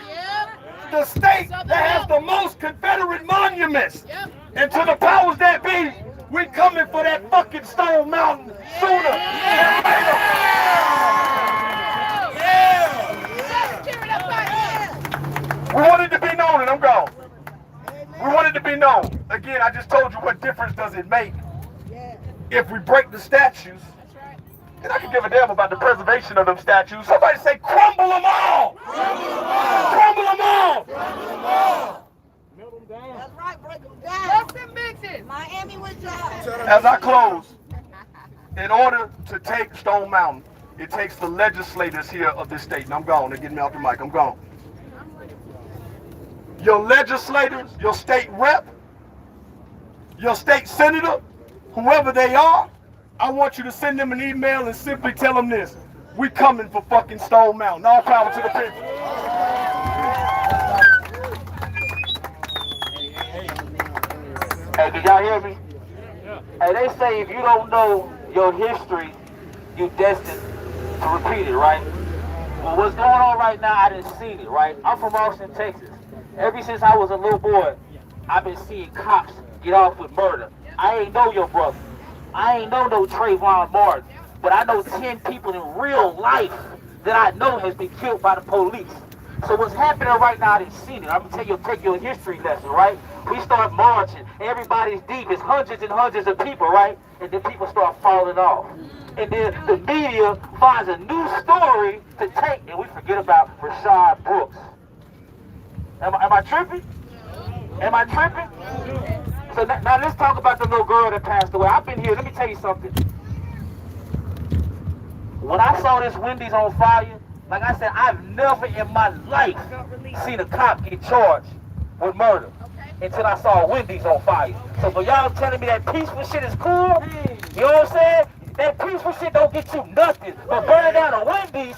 The state that has the most Confederate monuments. And to the powers that be, we're coming for that fucking Stone Mountain sooner than later. We want it to be known, and I'm gone. We want it to be known. Again, I just told you what difference does it make if we break the statues. And I can give a damn about the preservation of them statues. Somebody say, crumble them all! Crumble them all! Crumble them all! Crumble them all! That's right, break them down. Let's them bitches. Miami with y'all. As I close, in order to take Stone Mountain, it takes the legislators here of this state. And I'm gone. They're getting me off the mic. I'm gone. Your legislators, your state rep, your state senator, whoever they are, I want you to send them an email and simply tell them this. We coming for fucking Stone Mountain. All power to the people. Hey, did y'all hear me? Hey, they say if you don't know your history, you destined to repeat it, right? Well, what's going on right now, I done seen it, right? I'm from Austin, Texas. Ever since I was a little boy, I've been seeing cops get off with murder. I ain't know your brother. I ain't know no Trayvon Martin, but I know 10 people in real life that I know has been killed by the police. So what's happening right now, I didn't see it. I'm gonna tell you, take your history lesson, right? We start marching, everybody's deep, it's hundreds and hundreds of people, right? And then people start falling off. And then the media finds a new story to take, and we forget about Rayshard Brooks. Am I tripping? Am I tripping? So now let's talk about the little girl that passed away. I've been here, let me tell you something. When I saw this Wendy's on fire, like I said, I've never in my life seen a cop get charged with murder until I saw Wendy's on fire. So for y'all telling me that peaceful shit is cool, you know what I'm saying? That peaceful shit don't get you nothing. But burning down a Wendy's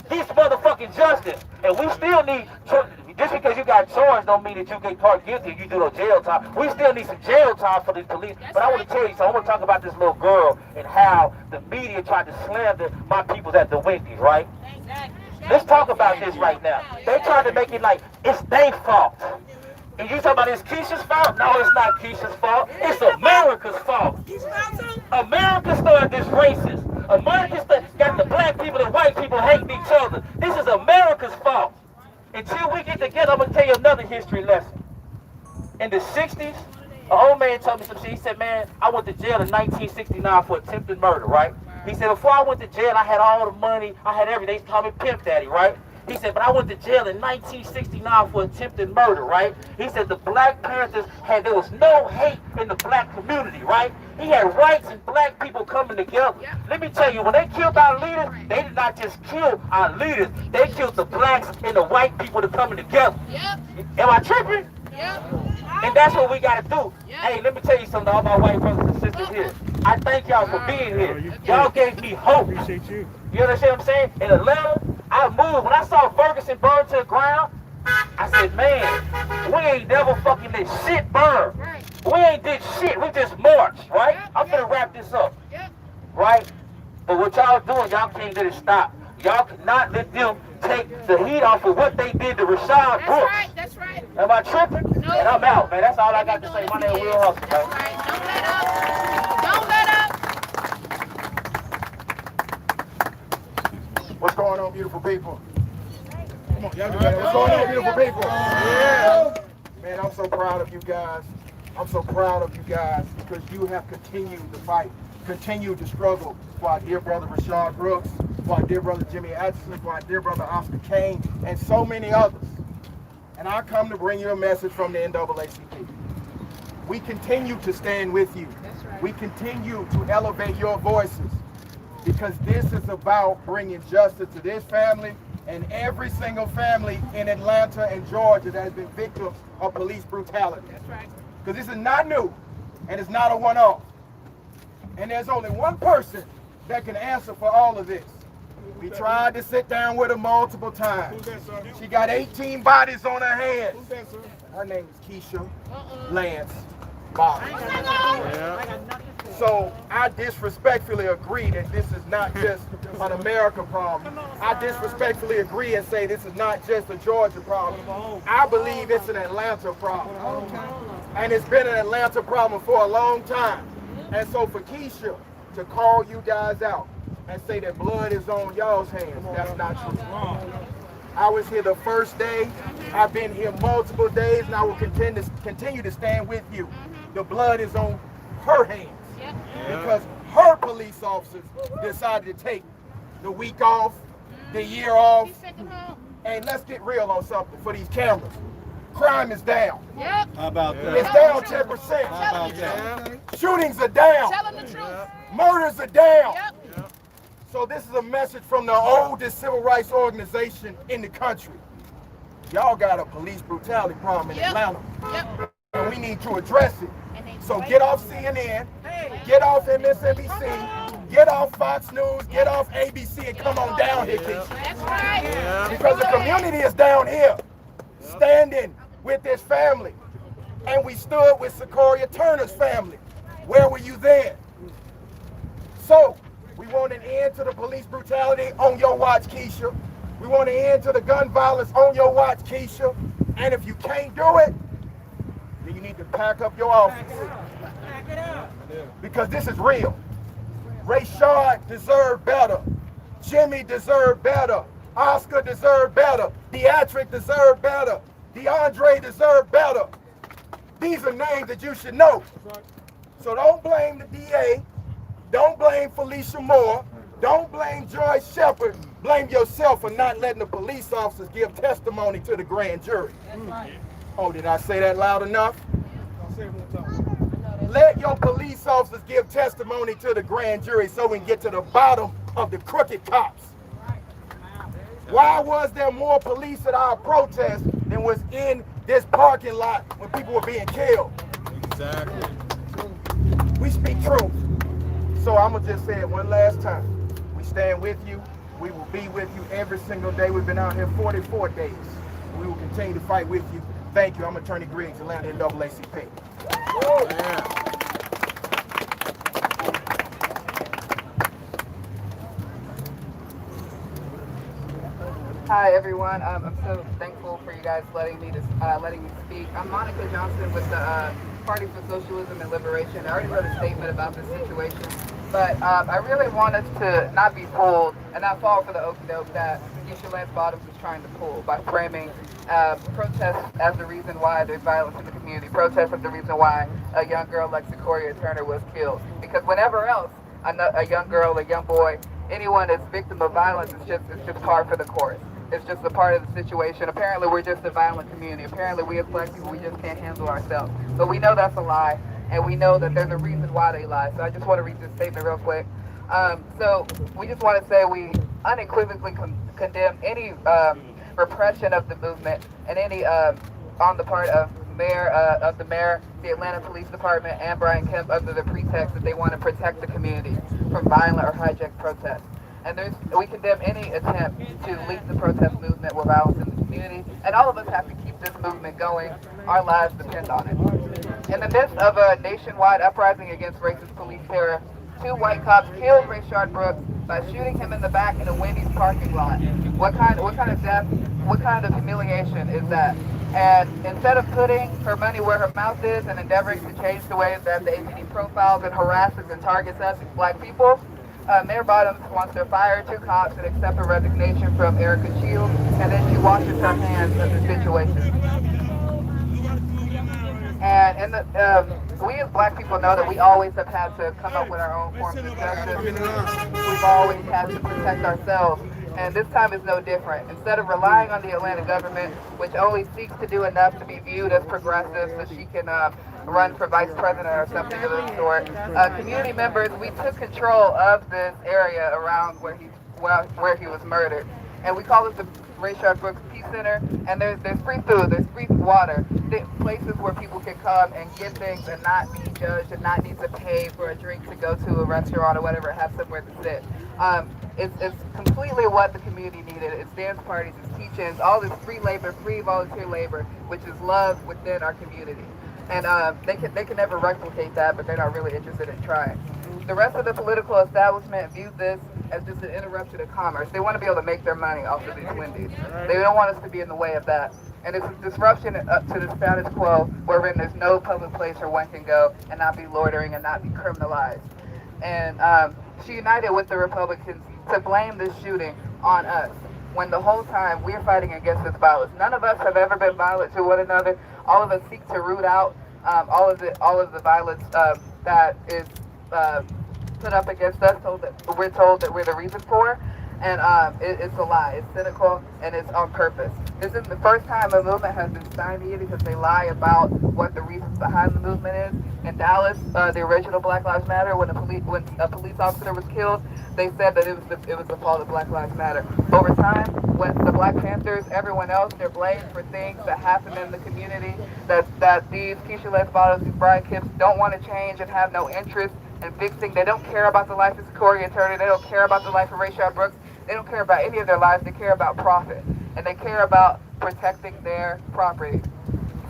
gets motherfucking justice. And we still need, just because you got charged don't mean that you get caught guilty and you do no jail time. We still need some jail time for the police. But I want to tell you, so I want to talk about this little girl and how the media tried to slander my peoples at the Wendy's, right? Let's talk about this right now. They tried to make it like it's their fault. And you talking about it's Keisha's fault? No, it's not Keisha's fault. It's America's fault. America started this racist. America got the black people and white people hating each other. This is America's fault. Until we get together, I'm going to tell you another history lesson. In the 60s, an old man told me some shit. He said, man, I went to jail in 1969 for attempted murder, right? He said, before I went to jail, I had all the money. I had everything. They called me Pimp Daddy, right? He said, but I went to jail in 1969 for attempted murder, right? He said the Black Panthers there was no hate in the black community, right? He had whites and black people coming together. Let me tell you, when they killed our leaders, they did not just kill our leaders. They killed the blacks and the white people that coming together. Am I tripping? And that's what we got to do. Hey, let me tell you something to all my white brothers and sisters here. I thank y'all for being here. Y'all gave me hope. Appreciate you. You understand what I'm saying? In Atlanta, I I moved. When I saw Ferguson burn to the ground, I said, man, we ain't never fucking did shit burn. Right. We ain't did shit. We just marched, right? Yep, I'm gonna wrap this up. Yep. Right? But what y'all doing, y'all can't let it stop. Y'all cannot let them take the heat off of what they did to Rayshard Brooks. That's right. Am I tripping? No. And I'm out, man. That's all I got to say. My name is Will Hustle, That's man. right. Don't let up. Don't let up. What's going on, beautiful people? Come on, y'all do better. What's going on, beautiful people? Yeah. Man, I'm so proud of you guys. I'm so proud of you guys because you have continued to fight, continued to struggle for our dear brother Rayshard Brooks, for our dear brother Jimmy Atchison, for our dear brother Oscar Kane, and so many others. And I come to bring you a message from the NAACP. We continue to stand with you. We continue to elevate your voices because this is about bringing justice to this family and every single family in Atlanta and Georgia that has been victims of police brutality. That's right. Because this is not new and it's not a one-off. And there's only one person that can answer for all of this. We tried to sit down with her multiple times. She got 18 bodies on her hands. Her name is Keisha Lance Bottoms. So I disrespectfully agree that this is not just an American problem. I disrespectfully agree and say this is not just a Georgia problem. I believe it's an Atlanta problem. And it's been an Atlanta problem for a long time. And so for Keisha to call you guys out and say that blood is on y'all's hands, that's not true. I was here the first day. I've been here multiple days, and I will continue to stand with you. The blood is on her hands because her police officers decided to take the week off, the year off, and let's get real on something for these cameras. Crime is down. Yep. How about that? It's down 10%. How about that? Shootings are down. Tell them the truth. Murders are down. Yep. So this is a message from the oldest civil rights organization in the country. Y'all got a police brutality problem in Atlanta. Yep. And we need to address it. So get off CNN, get off MSNBC, get off Fox News, get off ABC, and come on down here, Keisha. That's right. Because the community is down here, standing with this family. And we stood with Sequoia Turner's family. Where were you then? So, we want an end to the police brutality on your watch, Keisha. We want an end to the gun violence on your watch, Keisha. And if you can't do it, then you need to pack up your office. Because this is real. Rayshard deserved better. Jimmy deserved better. Oscar deserved better. Beatrice deserved better. DeAndre deserved better. These are names that you should know. So don't blame the DA. Don't blame Felicia Moore. Don't blame Joyce Shepard. Blame yourself for not letting the police officers give testimony to the grand jury. Oh, did I say that loud enough? Let your police officers give testimony to the grand jury so we can get to the bottom of the crooked cops. Why was there more police at our protest than was in this parking lot when people were being killed? Exactly. We speak truth. So I'm going to just say it one last time. We stand with you. We will be with you every single day. We've been out here 44 days. We will continue to fight with you. Thank you. I'm Attorney Griggs, Atlanta NAACP. Hi everyone. I'm so thankful for you guys letting me speak. I'm Monica Johnson with the Party for Socialism and Liberation. I already wrote a statement about this situation, but I really want us to not be pulled and not fall for the okie doke that Keisha Lance Bottoms is trying to pull by framing protests as the reason why there's violence in the community. Protests as the reason why a young girl like Sequoia Turner was killed. Because whenever else a young girl, a young boy, anyone is victim of violence, it's just par for the course. It's just a part of the situation. Apparently, we're just a violent community. Apparently, we as black people, we just can't handle ourselves. But we know that's a lie, and we know that there's a reason why they lie. So I just want to read this statement real quick. So we just want to say we unequivocally condemn any repression of the movement and any on the part of the mayor, the Atlanta Police Department, and Brian Kemp under the pretext that they want to protect the community from violent or hijacked protests. we condemn any attempt to lead the protest movement with violence in the community, and all of us have to keep this movement going. Our lives depend on it. In the midst of a nationwide uprising against racist police terror, 2 white cops killed Rayshard Brooks by shooting him in the back in a Wendy's parking lot. What kind of death, what kind of humiliation is that? And instead of putting her money where her mouth is and endeavoring to change the way that the APD profiles and harasses and targets us as black people, Mayor Bottoms wants to fire 2 cops and accept a resignation from Erica Shields, and then she washes her hands of the situation. And we as black people know that we always have had to come up with our own forms of justice. We've always had to protect ourselves, and this time is no different. Instead of relying on the Atlanta government, which only seeks to do enough to be viewed as progressive so she can run for vice president or something of the sort, community members, we took control of this area around where he was murdered. And we call it the Rayshard Brooks Peace Center, and there's free food, there's free water, places where people can come and get things and not be judged and not need to pay for a drink to go to a restaurant or whatever, have somewhere to sit. It's completely what the community needed. It's dance parties, it's teach-ins, all this free labor, free volunteer labor, which is love within our community. And they can never replicate that, but they're not really interested in trying. The rest of the political establishment views this as just an interruption of commerce. They want to be able to make their money off of these Wendy's. They don't want us to be in the way of that. And it's a disruption to the status quo wherein there's no public place where one can go and not be loitering and not be criminalized. And she united with the Republicans to blame this shooting on us, when the whole time we're fighting against this violence. None of us have ever been violent to one another. All of us seek to root out all of the violence that is put up against us. We're told that we're the reason for, and it's a lie. It's cynical and it's on purpose. This isn't the first time a movement has been stymied because they lie about what the reasons behind the movement is. In Dallas, the original Black Lives Matter, when a police officer was killed, they said that it was the fault of Black Lives Matter. Over time, when the Black Panthers, everyone else, they're blamed for things that happen in the community that these Keisha Les Bottoms, these Brian Kipps don't want to change and have no interest in fixing. They don't care about the life of Corey Turner. They don't care about the life of Rayshard Brooks. They don't care about any of their lives. They care about profit, and they care about protecting their property.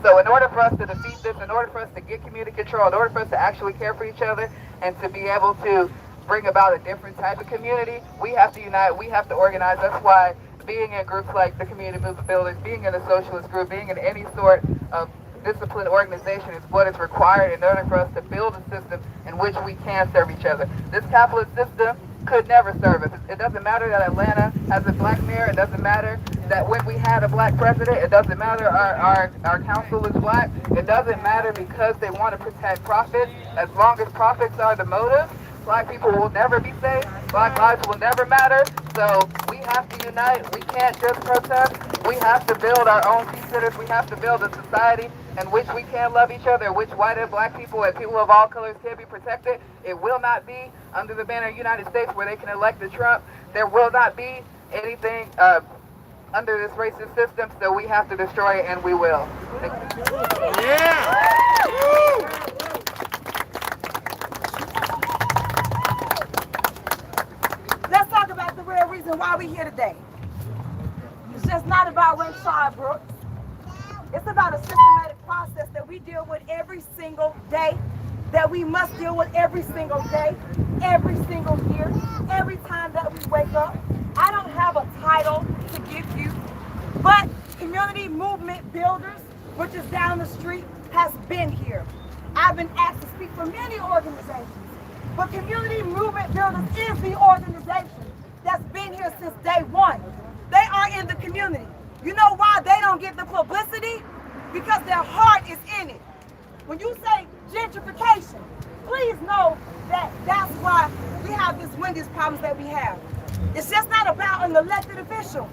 So in order for us to defeat this, in order for us to get community control, in order for us to actually care for each other and to be able to bring about a different type of community, we have to unite, we have to organize. That's why being in groups like the Community Movement Builders, being in a socialist group, being in any sort of disciplined organization is what is required in order for us to build a system in which we can serve each other. This capitalist system could never serve us. It doesn't matter that Atlanta has a black mayor. It doesn't matter that when we had a black president. It doesn't matter our council is black. It doesn't matter because they want to protect profits. As long as profits are the motive, black people will never be safe. Black lives will never matter. So we have to unite. We can't just protest. We have to build our own peace centers. We have to build a society in which we can love each other, in which white and black people and people of all colors can be protected. It will not be under the banner of the United States where they can elect a Trump. There will not be anything under this racist system, so we have to destroy it, and we will. Thank you. Yeah! Let's talk about the real reason why we're here today. It's just not about Rayshard Brooks. It's about a systematic process that we deal with every single day, that we must deal with every single day, every single year, every time that we wake up. I don't have a title to give you, but Community Movement Builders, which is down the street, has been here. I've been asked to speak for many organizations, but Community Movement Builders is the organization that's been here since day one. They are in the community. You know why they don't get the publicity? Because their heart is in it. When you say gentrification, please know that that's why we have this Wendy's problems that we have. It's just not about an elected official.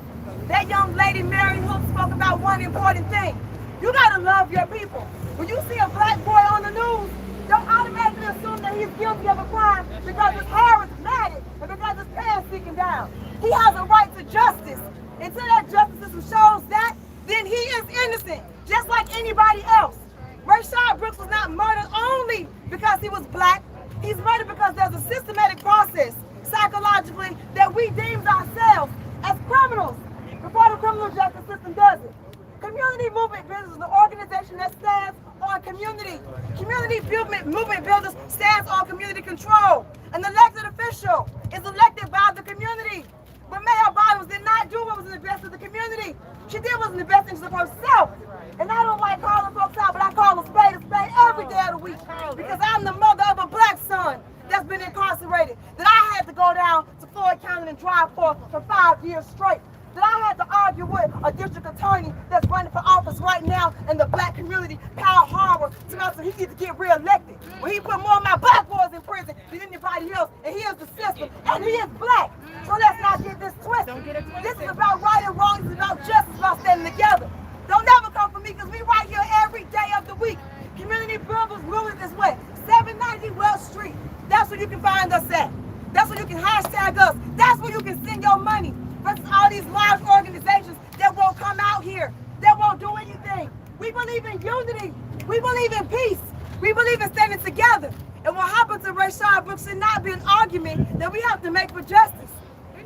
That young lady, Mary Hook, spoke about one important thing. You gotta love your people. When you see a black boy on the news, don't automatically assume that he's guilty of a crime because his hair is matted and because his pants sticking down. He has a right to justice. Until that justice system shows that, then he is innocent, just like anybody else. Rayshard Brooks was not murdered only because he was black. He's murdered because there's a systematic process. psychologically that we deemed ourselves as criminals before the criminal justice system does it. Community Movement Builders is an organization that stands on community. Community movement builders stands on community control. An elected official is elected by the community. But Mayor Biles did not do what was in the best of the community. She did what was in the best interest of herself. And I don't like calling folks out, but I call a spade every day of the week. Because I'm the mother of a black son that's been incarcerated. That I had to go down to Floyd County and drive for 5 years straight. That I had to argue with a district attorney that's running for office right now in the black community, Powell Harbor, to know he needs to get reelected. Well, he put more of my black boys in prison than anybody else, and he is the system, and he is black. So let's not get this twisted. This is about right and wrong. This is about justice, about standing together. Don't never come for me, because we right here every day of the week. Community builders moving this way. 790 Wells Street. That's where you can find us at. That's where you can hashtag us. That's where you can send your money. Versus all these large organizations that won't come out here, that won't do anything. We believe in unity. We believe in peace. We believe in standing together. And what happened to Rayshard Brooks should not be an argument that we have to make for justice.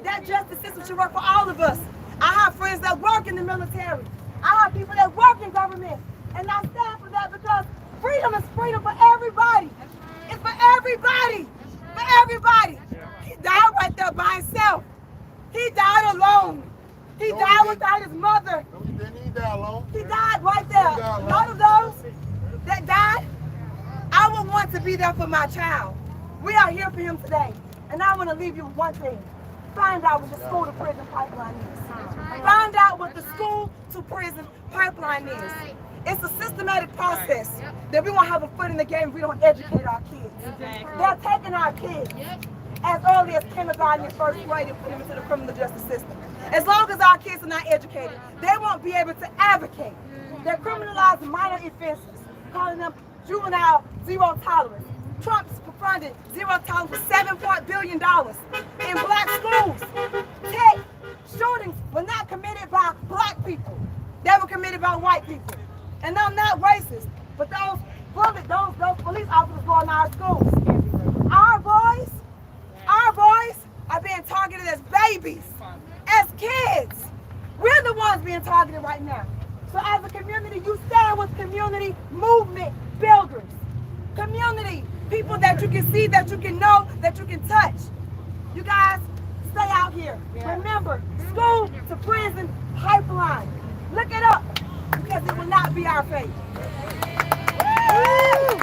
That justice system should work for all of us. I have friends that work in the military. I have people that work in government. And I stand for that because freedom is freedom for everybody. It's for everybody. For everybody. He died right there by himself. He died alone. He died without his mother. No, he didn't. He died alone. He died right there. None of those that died, I would want to be there for my child. We are here for him today. And I want to leave you with one thing. Find out what the school to prison pipeline is. Find out what the school to prison pipeline is. It's a systematic process that we won't have a foot in the game if we don't educate our kids. They're taking our kids as early as kindergarten and first grade and put them into the criminal justice system. As long as our kids are not educated, they won't be able to advocate. They're criminalizing minor offenses, calling them juvenile zero tolerance. Trump's funded zero tolerance for $7 billion in black schools. Tech shootings were not committed by black people. They were committed by white people. And I'm not racist, but those police officers go in our schools. Our boys are being targeted as babies, as kids. We're the ones being targeted right now. So as a community, you stand with community movement builders. Community, people that you can see, that you can know, that you can touch. You guys, stay out here. Remember, school to prison pipeline. Look it up, because it will not be our fate. Woo!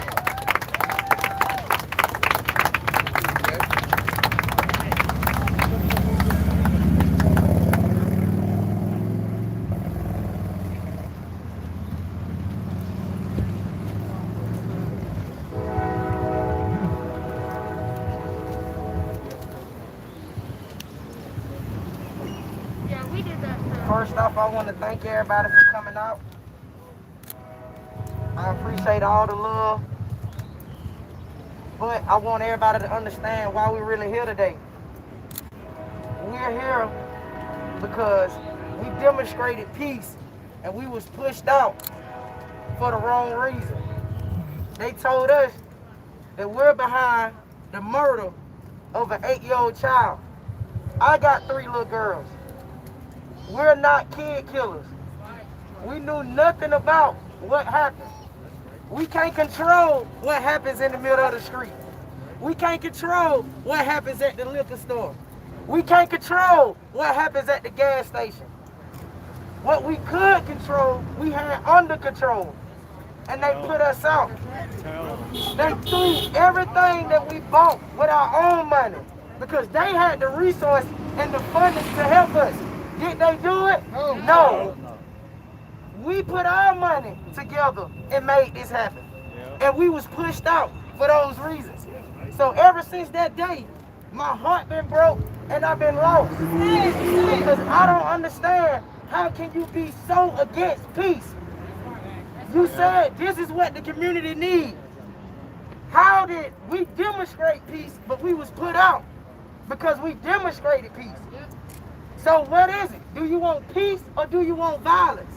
First off, I want to thank everybody for coming out. I appreciate all the love. But I want everybody to understand why we're really here today. We're here because we demonstrated peace and we was pushed out for the wrong reason. They told us that we're behind the murder of an 8-year-old child. I got 3 little girls. We're not kid killers. We knew nothing about what happened. We can't control what happens in the middle of the street. We can't control what happens at the liquor store. We can't control what happens at the gas station. What we could control, we had under control. And they put us out. They threw everything that we bought with our own money because they had the resource and the funding to help us. Did they do it? No. We put our money together and made this happen. And we was pushed out for those reasons. So ever since that day, my heart been broke and I've been lost. Because I don't understand how can you be so against peace? You said this is what the community needs. How did we demonstrate peace, but we was put out because we demonstrated peace? So what is it? Do you want peace or do you want violence?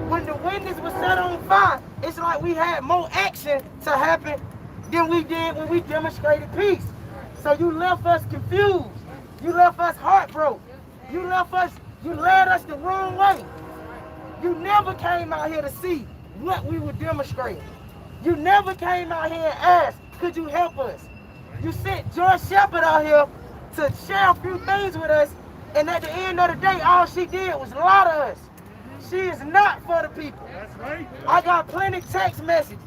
When the Wendy's was set on fire, it's like we had more action to happen than we did when we demonstrated peace. So you left us confused. You left us heartbroken. You led us the wrong way. You never came out here to see what we were demonstrating. You never came out here and asked, could you help us? You sent George Shepard out here to share a few things with us, and at the end of the day, all she did was lie to us. She is not for the people. That's right. I got plenty of text messages.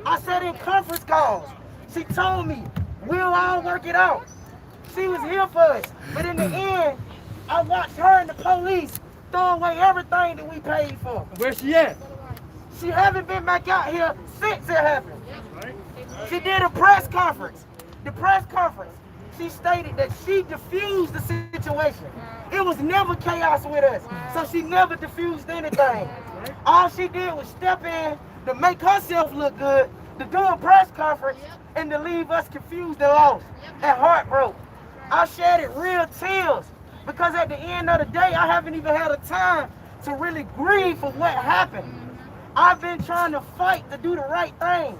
I said in conference calls. She told me, we'll all work it out. She was here for us. But in the end, I watched her and the police throw away everything that we paid for. Where's she at? She haven't been back out here since it happened. She did a press conference. The press conference, she stated that she diffused the situation. It was never chaos with us, so she never diffused anything. All she did was step in to make herself look good, to do a press conference, and to leave us confused and lost and heartbroken. I shedded real tears because at the end of the day, I haven't even had a time to really grieve for what happened. I've been trying to fight to do the right thing.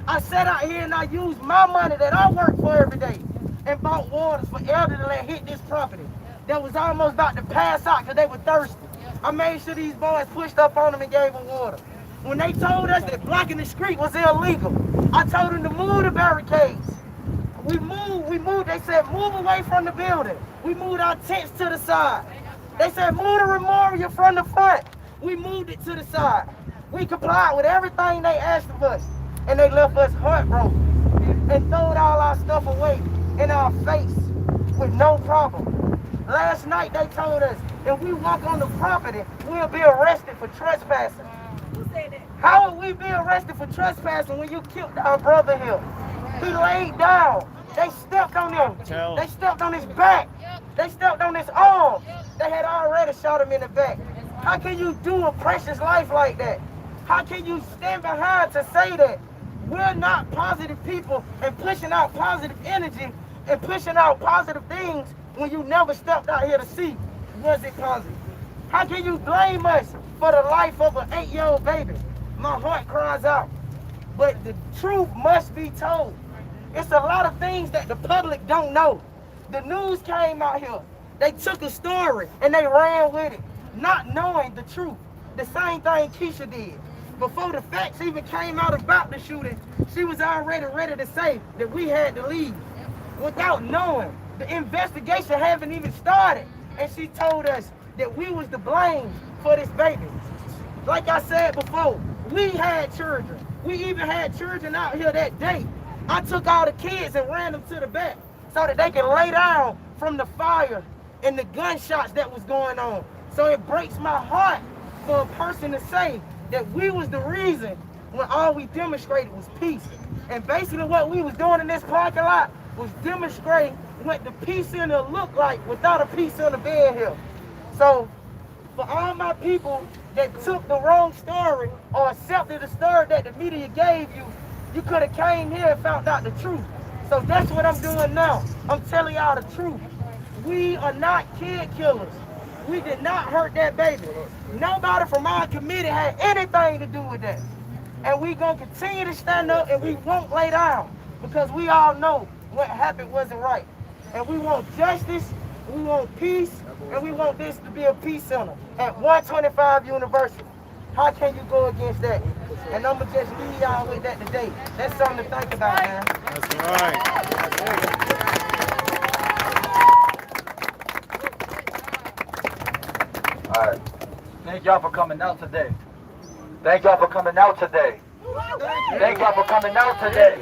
I sat out here and I used my money that I work for every day and bought waters for elderly that hit this property that was almost about to pass out because they were thirsty. I made sure these boys pushed up on them and gave them water. When they told us that blocking the street was illegal, I told them to move the barricades. We moved, they said move away from the building. We moved our tents to the side. They said move the memorial from the front. We moved it to the side. We complied with everything they asked of us, and they left us heartbroken and throwed all our stuff away in our face with no problem. Last night they told us if we walk on the property, we'll be arrested for trespassing. Who said that? How would we be arrested for trespassing when you killed our brother here? He laid down. They stepped on him. They stepped on his back. They stepped on his arm. They had already shot him in the back. How can you do a precious life like that? How can you stand behind to say that we're not positive people and pushing out positive energy and pushing out positive things when you never stepped out here to see was it positive? How can you blame us for the life of an 8-year-old baby? My heart cries out. But the truth must be told. It's a lot of things that the public don't know. The news came out here. They took a story and they ran with it, not knowing the truth. The same thing Keisha did. Before the facts even came out about the shooting, she was already ready to say that we had to leave without knowing. The investigation haven't even started, and she told us that we was to blame for this baby. Like I said before, we had children. We even had children out here that day. I took all the kids and ran them to the back so that they can lay down from the fire and the gunshots that was going on. So it breaks my heart for a person to say that we was the reason when all we demonstrated was peace. And basically what we was doing in this parking lot was demonstrating what the peace center looked like without a peace center being here. So for all my people that took the wrong story or accepted the story that the media gave you, you could have came here and found out the truth. So that's what I'm doing now. I'm telling y'all the truth. We are not kid killers. We did not hurt that baby. Nobody from our committee had anything to do with that. And we gonna continue to stand up and we won't lay down because we all know what happened wasn't right. And we want justice, we want peace, and we want this to be a peace center at 125 University. How can you go against that? And I'm gonna just leave y'all with that today. That's something to think about, man. That's right. All right. Thank y'all for coming out today. Thank y'all for coming out today. Thank y'all for coming out today.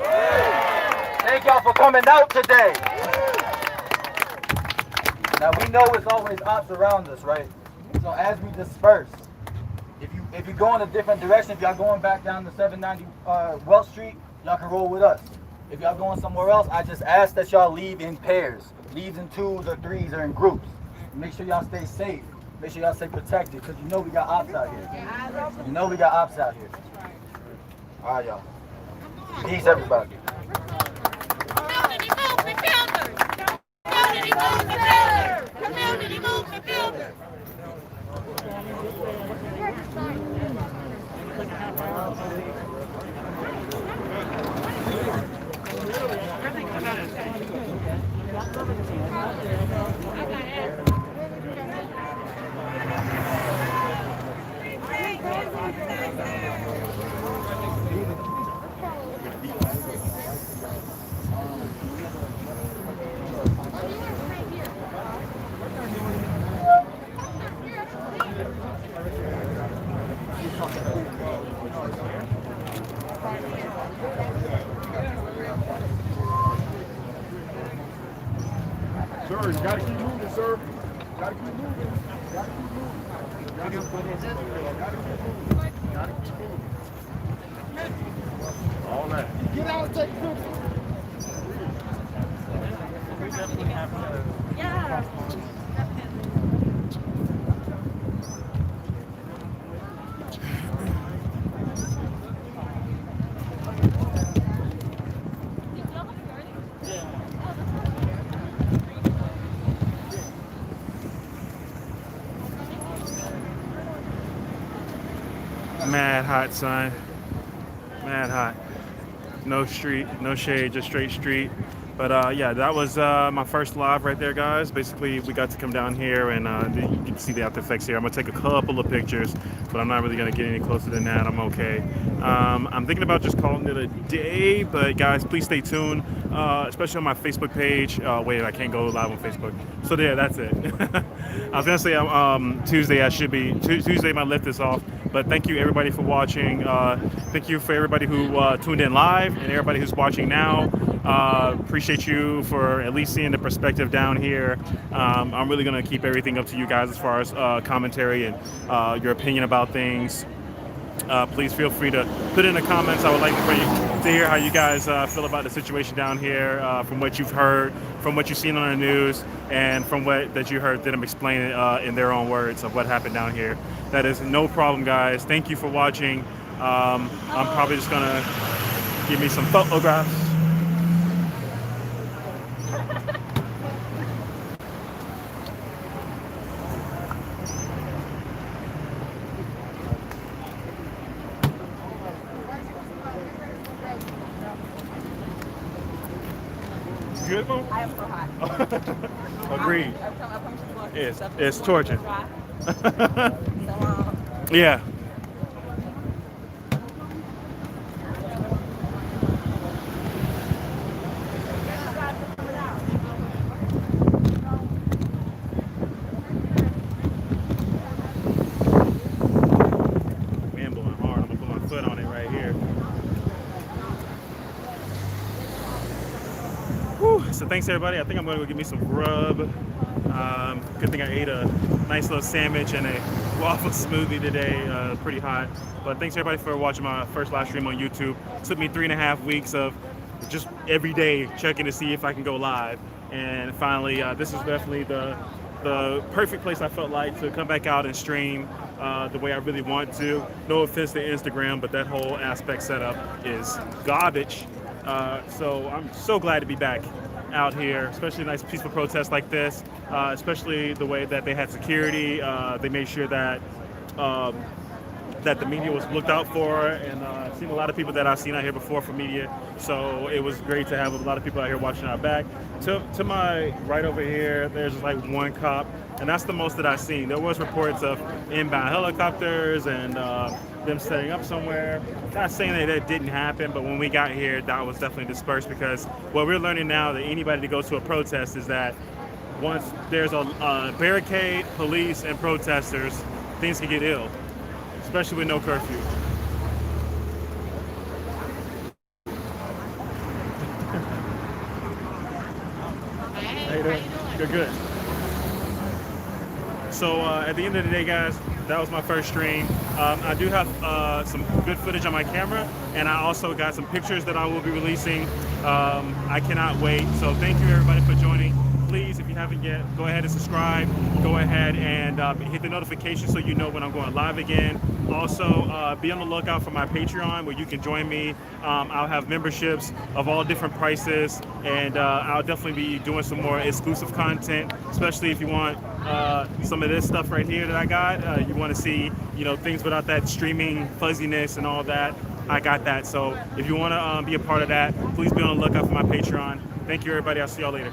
Thank y'all for coming out today. Now we know it's always ops around us, right? So as we disperse, if you go in a different direction, if y'all going back down to 790 Welch Street, y'all can roll with us. If y'all going somewhere else, I just ask that y'all leave in pairs. Leave in 2s or 3s or in groups. Make sure y'all stay safe. Make sure y'all stay protected, because you know we got ops out here. You know we got ops out here. All right, y'all. Peace, everybody. Community movement builders. Community movement builders. Community movement builders. Sir, you gotta keep moving, sir. You gotta keep moving. You gotta keep moving. You gotta keep moving. You gotta keep moving. All that. Get out and take pictures. We definitely have to. Yeah. Mad hot, son. Mad hot. No street, no shade, just straight street. But yeah, that was my first live right there, guys. Basically, we got to come down here and you can see the after effects here. I'm gonna take a couple of pictures, but I'm not really gonna get any closer than that. I'm okay. I'm thinking about just calling it a day, but guys, please stay tuned, especially on my Facebook page. Wait, I can't go live on Facebook. So yeah, that's it. I was gonna say Tuesday, I should be, Tuesday my lift is off. But thank you everybody for watching. Thank you for everybody who tuned in live and everybody who's watching now. Appreciate you for at least seeing the perspective down here. I'm really gonna keep everything up to you guys as far as commentary and your opinion about things. Please feel free to put in the comments. I would like for you to hear how you guys feel about the situation down here, from what you've heard, from what you've seen on the news, and from what that you heard them explain it in their own words of what happened down here. That is no problem, guys. Thank you for watching. I'm probably just gonna give me some photographs. Good one? I am so hot. Agreed. Every time I come to work, It's torture. So, Yeah. Man, blowing hard. I'm gonna put my foot on it right here. Whew. So thanks everybody. I think I'm gonna go get me some grub. Good thing I ate a nice little sandwich and a waffle smoothie today. Pretty hot. But thanks everybody for watching my first live stream on YouTube. It took me 3.5 weeks of just every day checking to see if I can go live. And finally, this is definitely the perfect place I felt like to come back out and stream the way I really want to. No offense to Instagram, but that whole aspect setup is garbage. So I'm so glad to be back out here, especially a nice peaceful protest like this, especially the way that they had security. They made sure that that the media was looked out for, and I've seen a lot of people that I've seen out here before for media, so it was great to have a lot of people out here watching our back. To my right over here, there's just like one cop, and that's the most that I've seen. There was reports of inbound helicopters and them setting up somewhere. Not saying that that didn't happen, but when we got here, that was definitely dispersed, because what we're learning now that anybody that goes to a protest is that once there's a barricade, police, and protesters, things can get ill, especially with no curfew. How you doing? Good, good. So at the end of the day, guys, that was my first stream. I do have some good footage on my camera, and I also got some pictures that I will be releasing. I cannot wait. So thank you everybody for joining. Please, if you haven't yet, go ahead and subscribe. Go ahead and hit the notification so you know when I'm going live again. Also, be on the lookout for my Patreon where you can join me. I'll have memberships of all different prices, and I'll definitely be doing some more exclusive content, especially if you want some of this stuff right here that I got. You want to see, you know, things without that streaming fuzziness and all that. I got that. So if you want to be a part of that, please be on the lookout for my Patreon. Thank you, everybody. I'll see y'all later.